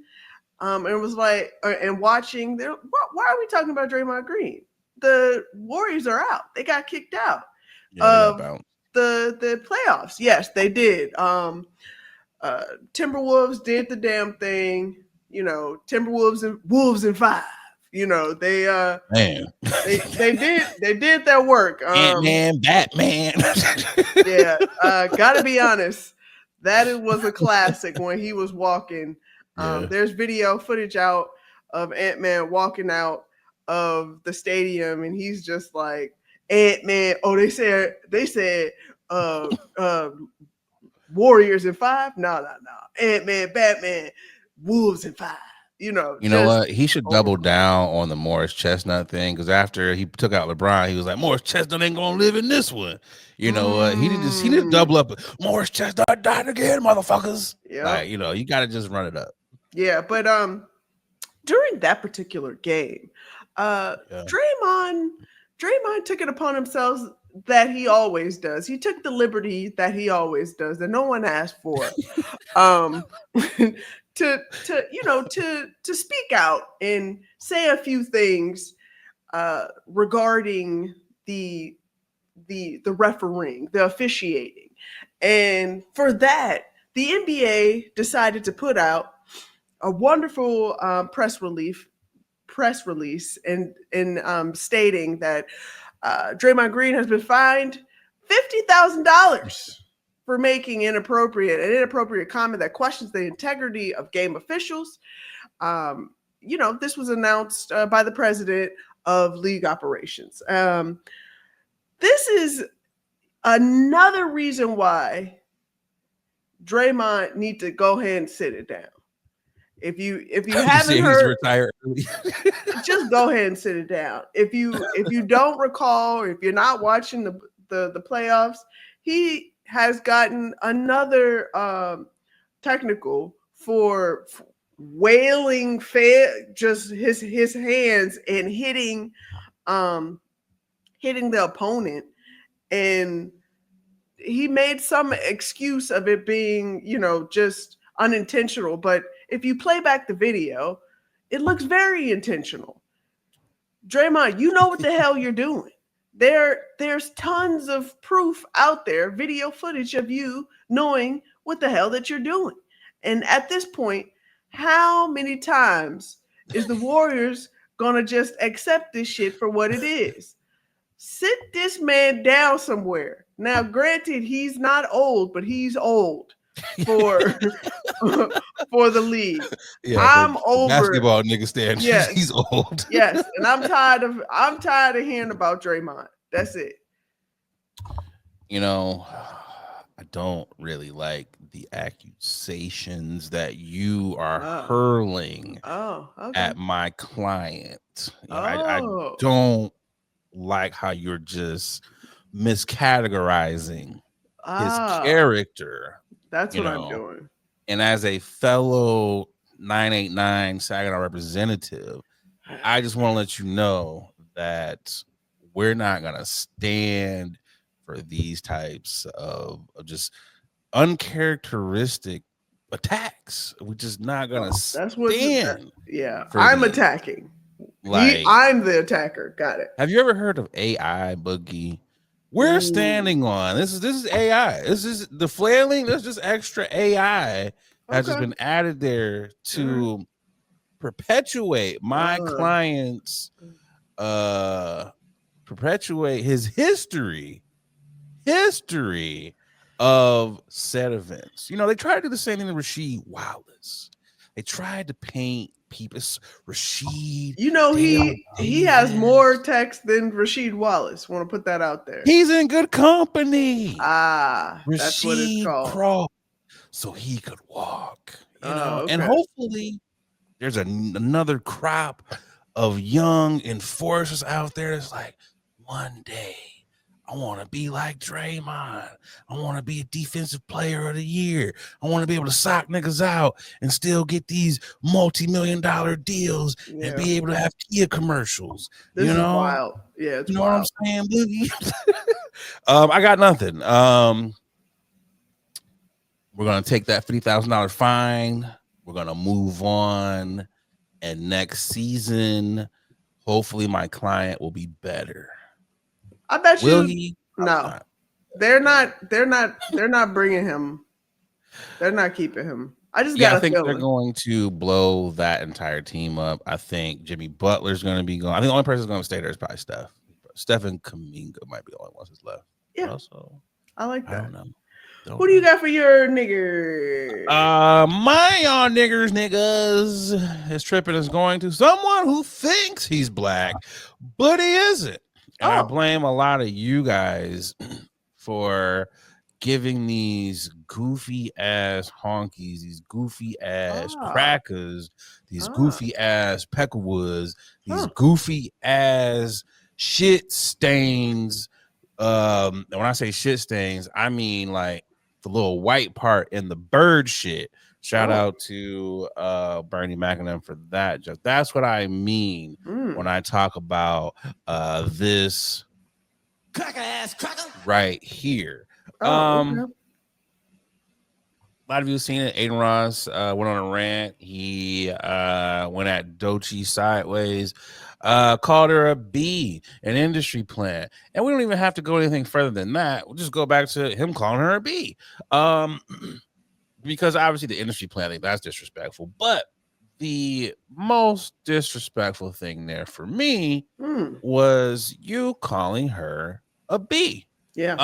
[SPEAKER 2] and it was like and watching, why are we talking about Draymond Green? The Warriors are out. They got kicked out of the playoffs. Yes, they did. Timberwolves did the damn thing. You know, Timberwolves and Wolves in 5. You know, they did their work.
[SPEAKER 1] Ant-Man, Batman.
[SPEAKER 2] Yeah, gotta be honest. That was a classic when he was walking. There's video footage out of Ant-Man walking out of the stadium, and he's just like, Ant-Man. Oh, they said Warriors in 5? No. Ant-Man, Batman, Wolves in 5. You know what?
[SPEAKER 1] He should double down on the Morris Chestnut thing, because after he took out LeBron, he was like, Morris Chestnut ain't gonna live in this one. You know what? He didn't double up. Morris Chestnut died again, motherfuckers.
[SPEAKER 2] Yeah.
[SPEAKER 1] Like, you got to just run it up.
[SPEAKER 2] Yeah, but during that particular game, Draymond took it upon himself that he always does. He took the liberty that he always does that no one asked for. um to speak out and say a few things regarding the refereeing, the officiating. And for that, the NBA decided to put out a wonderful press release and stating that Draymond Green has been fined $50,000 for making an inappropriate comment that questions the integrity of game officials. This was announced by the president of league operations. This is another reason why Draymond need to go ahead and sit it down. If you haven't heard, just go ahead and sit it down. If you don't recall, or if you're not watching the playoffs, he has gotten another technical for wailing just his hands and hitting the opponent, and he made some excuse of it being just unintentional, but if you play back the video, it looks very intentional. Draymond, you know what the hell you're doing. There's tons of proof out there, video footage of you knowing what the hell that you're doing. And at this point, how many times is the Warriors gonna just accept this shit for what it is? Sit this man down somewhere. Now, granted, he's not old, but he's old for the league.
[SPEAKER 1] Yeah,
[SPEAKER 2] I'm over
[SPEAKER 1] basketball nigga stand.
[SPEAKER 2] Yes.
[SPEAKER 1] He's old.
[SPEAKER 2] Yes, and I'm tired of hearing about Draymond. That's it.
[SPEAKER 1] I don't really like the accusations that you are hurling at my client. I don't like how you're just miscategorizing his character.
[SPEAKER 2] That's what I'm doing.
[SPEAKER 1] And as a fellow 989 Saginaw representative, I just want to let you know that we're not going to stand for these types of just uncharacteristic attacks. We're just not going to stand.
[SPEAKER 2] I'm attacking. I'm the attacker. Got it.
[SPEAKER 1] Have you ever heard of AI, Boogie? We're standing on this is AI. This is the flailing. There's just extra AI has just been added there to perpetuate my client's perpetuate his history of said events. They tried to do the same thing to Rasheed Wallace. They tried to paint people. Rasheed,
[SPEAKER 2] he has more text than Rasheed Wallace. Want to put that out there?
[SPEAKER 1] He's in good company.
[SPEAKER 2] That's what it's called.
[SPEAKER 1] Crawled so he could walk. And hopefully there's another crop of young enforcers out there that's like, one day I want to be like Draymond. I want to be a defensive player of the year. I want to be able to sock niggas out and still get these multi-million-dollar deals and be able to have Kia commercials.
[SPEAKER 2] This is wild. Yeah, it's wild.
[SPEAKER 1] What I'm saying, Boogie? I got nothing. We're going to take that $50,000 fine. We're going to move on. And next season, hopefully my client will be better.
[SPEAKER 2] I bet
[SPEAKER 1] Will
[SPEAKER 2] you.
[SPEAKER 1] he?
[SPEAKER 2] No, they're not bringing him. They're not keeping him. I think
[SPEAKER 1] they're going to blow that entire team up. I think Jimmy Butler's going to be gone. I think the only person who's going to stay there is probably Steph. Steph and Kuminga might be the only ones that's left.
[SPEAKER 2] Yeah,
[SPEAKER 1] also,
[SPEAKER 2] I like that.
[SPEAKER 1] I don't know.
[SPEAKER 2] Who do you got for your nigger?
[SPEAKER 1] My on niggas is tripping is going to someone who thinks he's black, but he isn't. And I blame a lot of you guys for giving these goofy ass honkies, these goofy ass crackers, these goofy ass peckerwoods, these goofy ass shit stains. And when I say shit stains, I mean like the little white part in the bird shit Shout out to Bernie Mac and them for that. Just that's what I mean when I talk about this right here.
[SPEAKER 2] Okay.
[SPEAKER 1] A lot of you have seen it. Aiden Ross went on a rant. He went at Doechii sideways, called her a B, an industry plant. And we don't even have to go anything further than that. We'll just go back to him calling her a B. Because obviously the industry plant, I think that's disrespectful. But the most disrespectful thing there for me was you calling her a B.
[SPEAKER 2] Yeah.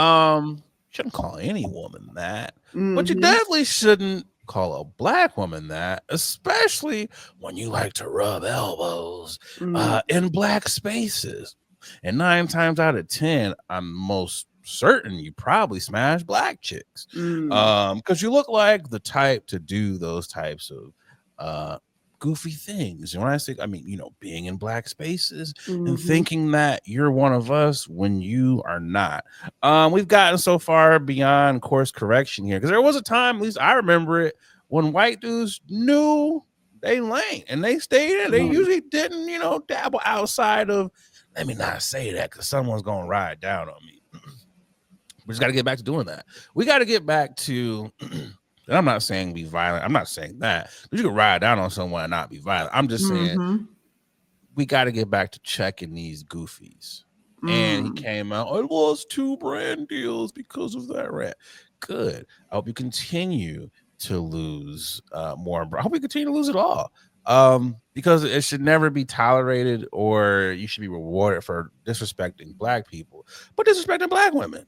[SPEAKER 1] Shouldn't call any woman that. But you definitely shouldn't call a black woman that, especially when you like to rub elbows in black spaces. And 9 times out of 10, I'm most certain you probably smash black chicks. Because you look like the type to do those types of goofy things. And when I say, I mean, being in black spaces and thinking that you're one of us when you are not. We've gotten so far beyond course correction here, because there was a time, at least I remember it, when white dudes knew they lane and they stayed in. They usually didn't, dabble outside of, let me not say that because someone's going to ride down on me. We just got to get back to doing that. We got to get back to, and I'm not saying be violent. I'm not saying that. You can ride down on someone and not be violent. I'm just saying we got to get back to checking these goofies. And he came out, I lost 2 brand deals because of that rant. Good. I hope you continue to lose more. I hope you continue to lose it all. Because it should never be tolerated, or you should be rewarded for disrespecting black people, but disrespecting black women.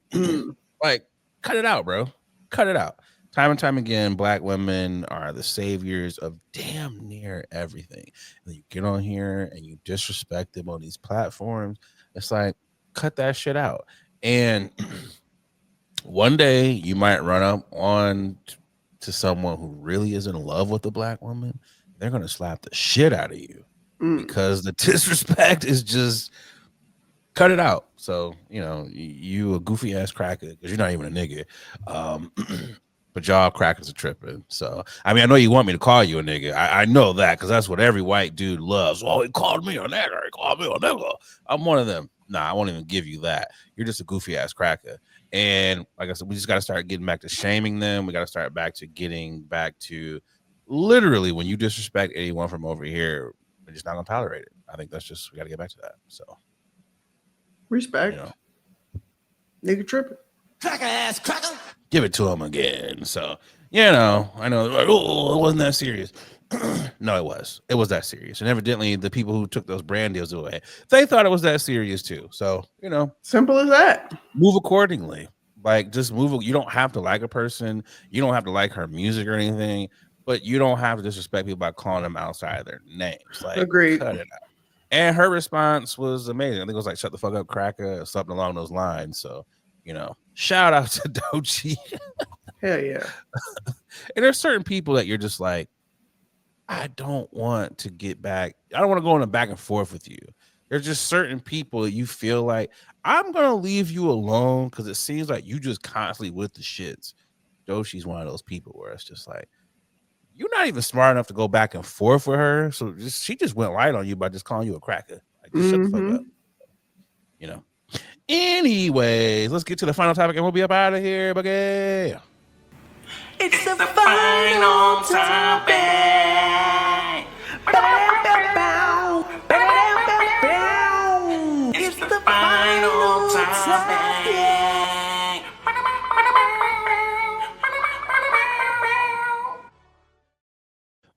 [SPEAKER 1] Like, cut it out, bro. Cut it out. Time and time again, black women are the saviors of damn near everything. And you get on here and you disrespect them on these platforms. It's like, cut that shit out. And one day you might run up on to someone who really is in love with a black woman. They're going to slap the shit out of you because the disrespect is just, cut it out. So, you a goofy ass cracker because you're not even a nigga. But y'all crackers are tripping. So, I mean, I know you want me to call you a nigga. I know that because that's what every white dude loves. Oh, he called me a nigger. He called me a nigga. I'm one of them. Nah, I won't even give you that. You're just a goofy ass cracker. And like I said, we just got to start getting back to shaming them. We got to start getting back to literally when you disrespect anyone from over here, we're just not going to tolerate it. I think we got to get back to that. So,
[SPEAKER 2] respect. Nigga tripping.
[SPEAKER 3] Cracker ass cracker.
[SPEAKER 1] Give it to him again. So, I know, like, oh, it wasn't that serious. No, it was. It was that serious. And evidently, the people who took those brand deals away, they thought it was that serious too. So,
[SPEAKER 2] simple as that.
[SPEAKER 1] Move accordingly. Like, just move. You don't have to like a person. You don't have to like her music or anything. But you don't have to disrespect people by calling them outside of their names. Like,
[SPEAKER 2] agreed.
[SPEAKER 1] Cut it out. And her response was amazing. I think it was like, shut the fuck up, cracker, or something along those lines. So, shout out to Doechii.
[SPEAKER 2] Hell yeah.
[SPEAKER 1] And there's certain people that you're just like, I don't want to get back. I don't want to go on a back and forth with you. There's just certain people that you feel like, I'm going to leave you alone because it seems like you just constantly with the shits. Doechii's one of those people where it's just like, you're not even smart enough to go back and forth with her. So she just went light on you by just calling you a cracker. Like, just shut the fuck up. Anyways, let's get to the final topic and we'll be up out of here. Okay.
[SPEAKER 4] It's the final topic. It's the final topic.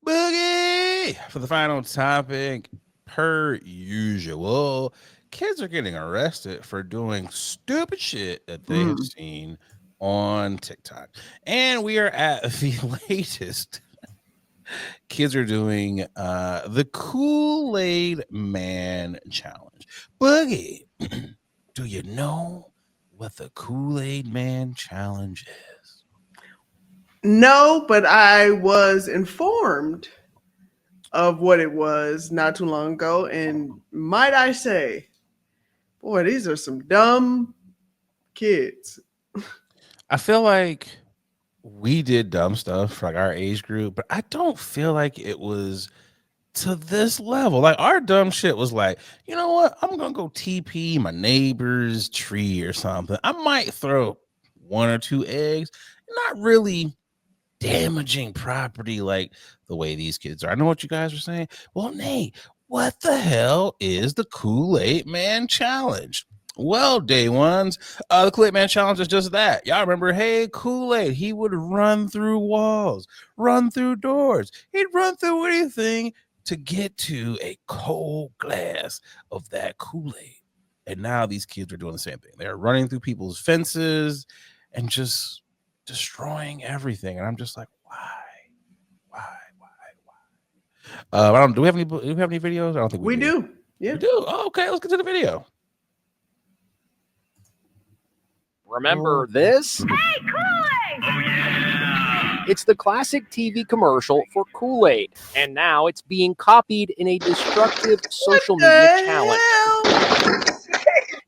[SPEAKER 1] Boogie! For the final topic, per usual, kids are getting arrested for doing stupid shit that they have seen on TikTok. And we are at the latest. Kids are doing the Kool-Aid Man challenge. Boogie, do you know what the Kool-Aid Man challenge is?
[SPEAKER 2] No, but I was informed of what it was not too long ago. And might I say, boy, these are some dumb kids.
[SPEAKER 1] I feel like we did dumb stuff for like our age group, but I don't feel like it was to this level. Like our dumb shit was like, you know what? I'm gonna go TP my neighbor's tree or something. I might throw 1 or 2 eggs, not really damaging property like the way these kids are. I know what you guys are saying. Well, Nate, what the hell is the Kool-Aid Man Challenge? Well, day ones, the Kool-Aid Man Challenge is just that. Y'all remember, hey, Kool-Aid, he would run through walls, run through doors. He'd run through anything to get to a cold glass of that Kool-Aid. And now these kids are doing the same thing. They're running through people's fences and just destroying everything. And I'm just like, why? I don't. Do we have any videos? I don't think
[SPEAKER 2] We do. Yeah.
[SPEAKER 1] We do. Oh, okay, let's get to the video.
[SPEAKER 5] Remember this? Hey, Kool-Aid! Oh, yeah! It's the classic TV commercial for Kool-Aid, and now it's being copied in a destructive social media challenge.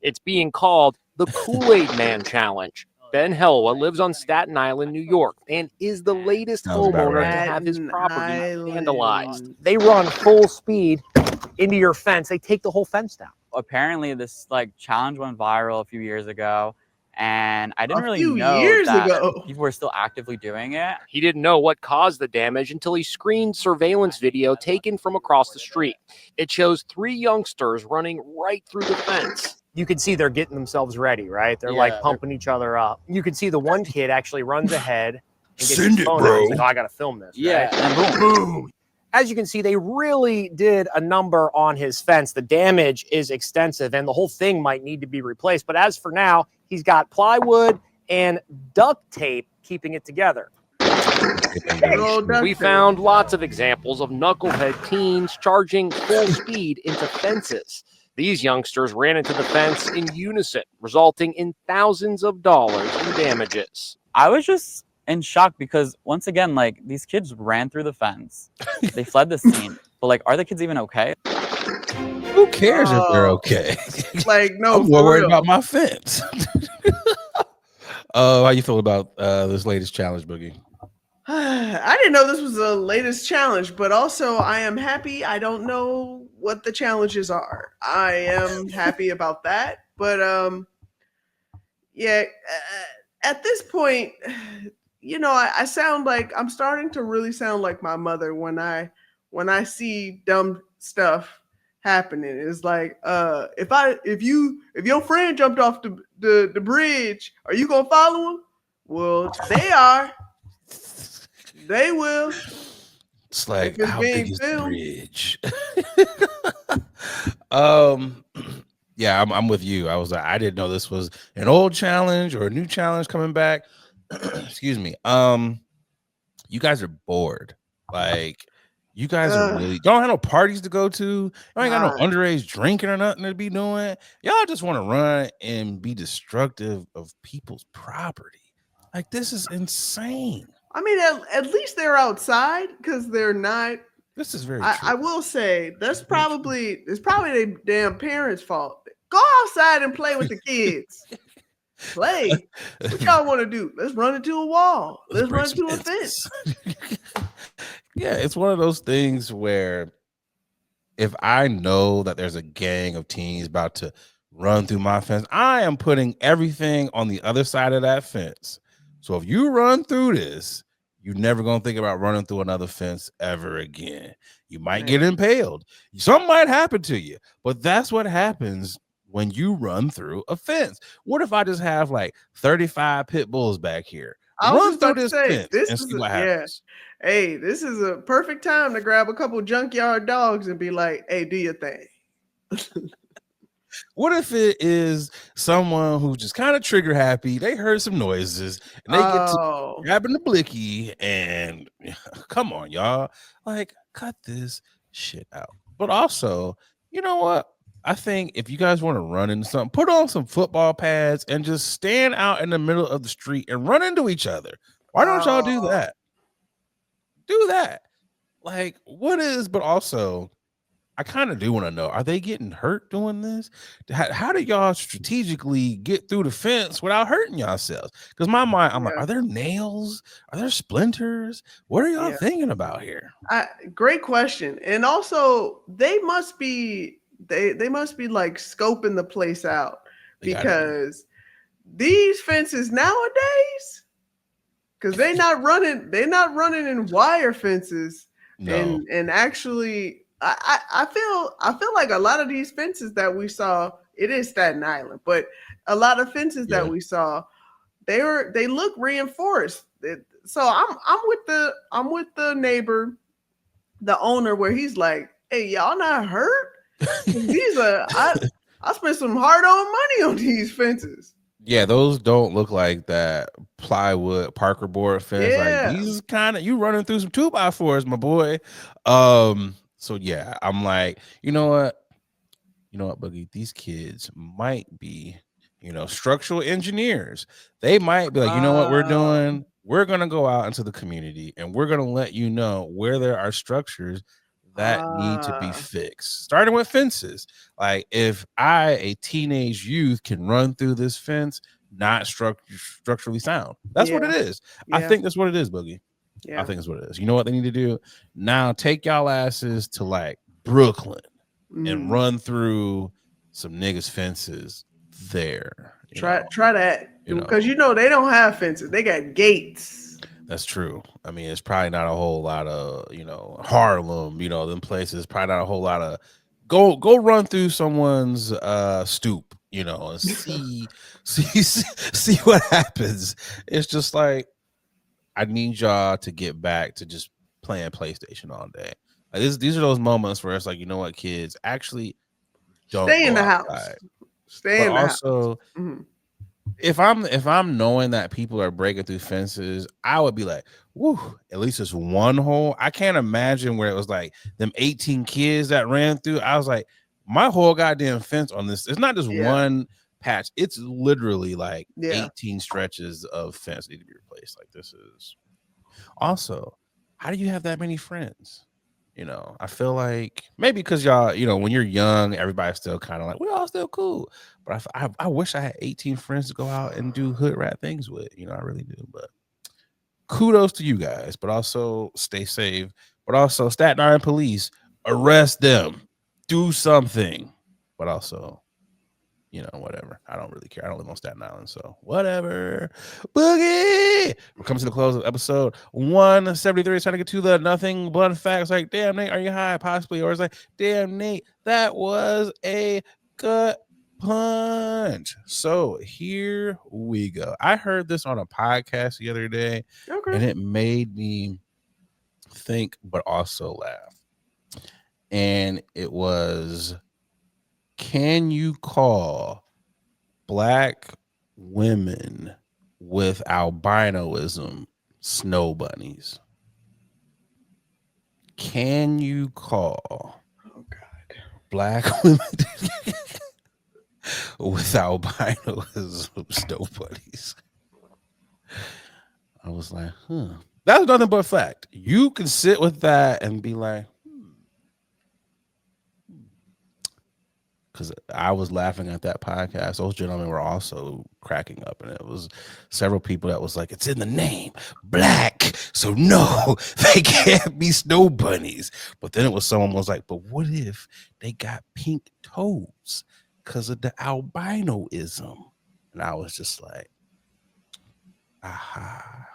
[SPEAKER 5] It's being called the Kool-Aid Man Challenge. Ben Helwa lives on Staten Island, New York, and is the latest homeowner to have his property vandalized. They run full speed into your fence. They take the whole fence down.
[SPEAKER 6] Apparently, this challenge went viral a few years ago, and I didn't really know that people were still actively doing it.
[SPEAKER 5] He didn't know what caused the damage until he screened surveillance video taken from across the street. It shows 3 youngsters running right through the fence. You can see they're getting themselves ready, right? They're like pumping each other up. You can see the one kid actually runs ahead and gets his phone out. He's like, oh, I got to film this.
[SPEAKER 6] Yeah,
[SPEAKER 5] right?
[SPEAKER 6] and boom.
[SPEAKER 5] As you can see, they really did a number on his fence. The damage is extensive, and the whole thing might need to be replaced. But as for now, he's got plywood and duct tape keeping it together. We found lots of examples of knucklehead teens charging full speed into fences. These youngsters ran into the fence in unison, resulting in thousands of dollars in damages.
[SPEAKER 6] I was just in shock because, once again, these kids ran through the fence. They fled the scene. But, are the kids even okay?
[SPEAKER 1] Who cares if they're okay?
[SPEAKER 2] No,
[SPEAKER 1] I'm more worried about my fence. How you feel about this latest challenge, Boogie?
[SPEAKER 2] I didn't know this was the latest challenge, but also I am happy. I don't know what the challenges are. I am happy about that, but at this point, I sound like I'm starting to really sound like my mother when I see dumb stuff happening. It's like, if your friend jumped off the bridge, are you gonna follow him? Well, they are. They will.
[SPEAKER 1] It's like, how big is the bridge? Yeah, I'm with you. I didn't know this was an old challenge or a new challenge coming back. Excuse me. You guys are bored. You guys are really don't have no parties to go to. You ain't got no underage drinking or nothing to be doing. Y'all just want to run and be destructive of people's property. This is insane.
[SPEAKER 2] I mean, at least they're outside because they're not.
[SPEAKER 1] This is very true.
[SPEAKER 2] I will say it's probably their damn parents' fault. Go outside and play with the kids. Play. What y'all want to do? Let's run into a wall. Let's run into a fence.
[SPEAKER 1] Yeah, it's one of those things where if I know that there's a gang of teens about to run through my fence, I am putting everything on the other side of that fence. So if you run through this, you're never going to think about running through another fence ever again. You might get impaled. Something might happen to you, but that's what happens when you run through a fence. What if I just have 35 pit bulls back here? Run through this fence and see what happens.
[SPEAKER 2] Hey, this is a perfect time to grab a couple junkyard dogs and be like, hey, do your thing.
[SPEAKER 1] What if it is someone who's just kind of trigger happy? They heard some noises and they get to grabbing the blicky and come on, y'all. Cut this shit out. But also, you know what? I think if you guys want to run into something, put on some football pads and just stand out in the middle of the street and run into each other. Why don't y'all do that? Do that. But also, I kind of do want to know, are they getting hurt doing this? How do y'all strategically get through the fence without hurting yourselves? Because my mind, I'm like, are there nails? Are there splinters? What are y'all thinking about here?
[SPEAKER 2] Great question. And also, they must be like scoping the place out, because these fences nowadays, because they're not running in wire fences. No. And actually, I feel like a lot of these fences that we saw, it is Staten Island, but a lot of fences that we saw, they look reinforced. So I'm with the neighbor, the owner, where he's like, "Hey, y'all not hurt? These are I spent some hard-earned money on these fences."
[SPEAKER 1] Yeah, those don't look like that plywood Parker board fence.
[SPEAKER 2] Yeah.
[SPEAKER 1] Like these kind of, you running through some 2x4s, my boy. So yeah, I'm like, you know what, Boogie, these kids might be, structural engineers. They might be like, you know what we're doing? We're gonna go out into the community and we're gonna let you know where there are structures that need to be fixed, starting with fences. Like, if a teenage youth, can run through this fence, not structurally sound. That's what it is. I think that's what it is, Boogie. I think that's what it is. You know what they need to do? Now take y'all asses to like Brooklyn and run through some niggas' fences there.
[SPEAKER 2] Try that, because they don't have fences. They got gates.
[SPEAKER 1] That's true. I mean, it's probably not a whole lot of, Harlem, them places, probably not a whole lot of go run through someone's stoop, and see what happens. It's just like, I need y'all to get back to just playing PlayStation all day. Like these are those moments where it's like, you know what, kids, actually don't
[SPEAKER 2] stay in the
[SPEAKER 1] outside.
[SPEAKER 2] house. Stay in the house.
[SPEAKER 1] Mm-hmm. If I'm knowing that people are breaking through fences, I would be like, woo, at least it's one hole. I can't imagine where it was like them 18 kids that ran through. I was like, my whole goddamn fence on this, it's not just one patch. It's literally like 18 stretches of fence need to be replaced. Like, this is also, how do you have that many friends? I feel like maybe because y'all, when you're young, everybody's still kind of like, we're all still cool. But I wish I had 18 friends to go out and do hood rat things with. I really do. But kudos to you guys. But also stay safe. But also Staten Island police, arrest them. Do something. But also, whatever. I don't really care. I don't live on Staten Island, so whatever. Boogie! We're coming to the close of episode 173. It's trying to get to the nothing but facts. Like, damn, Nate, are you high? Possibly. Or it's like, damn, Nate, that was a gut punch. So here we go. I heard this on a podcast the other day, and it made me think, but also laugh. And it was, can you call black women with albinoism snow bunnies? Can you call black women with albinoism snow bunnies? I was like, that's nothing but fact. You can sit with that and be like, because I was laughing at that podcast. Those gentlemen were also cracking up, and it was several people that was like, it's in the name, black, so no, they can't be snow bunnies. But then it was someone was like, but what if they got pink toes because of the albinoism? And I was just like, aha,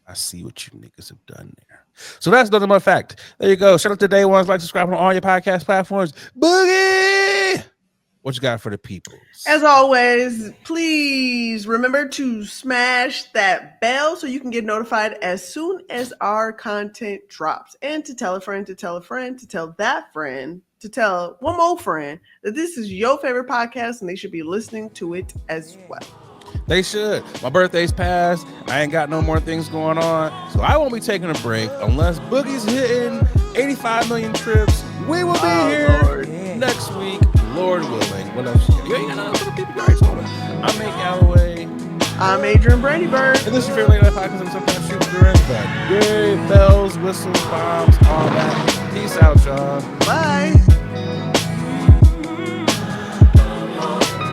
[SPEAKER 1] I see what you niggas have done there. So that's nothing but fact. There you go. Shout out to Day Ones. Like, subscribe on all your podcast platforms. Boogie! What you got for the people?
[SPEAKER 2] As always, please remember to smash that bell so you can get notified as soon as our content drops. And to tell a friend, to tell a friend, to tell that friend, to tell one more friend that this is your favorite podcast and they should be listening to it as well.
[SPEAKER 1] They should. My birthday's passed. I ain't got no more things going on. So I won't be taking a break unless Boogie's hitting 85 million trips. We will be here next week, Lord willing. What else you got? You ain't got nothing for the people. I'm Nate Galloway.
[SPEAKER 2] I'm Adrian Brandybird.
[SPEAKER 1] And this is your favorite late night podcast. I'm sometimes shooting during the day. Bells, whistles, bombs, all that.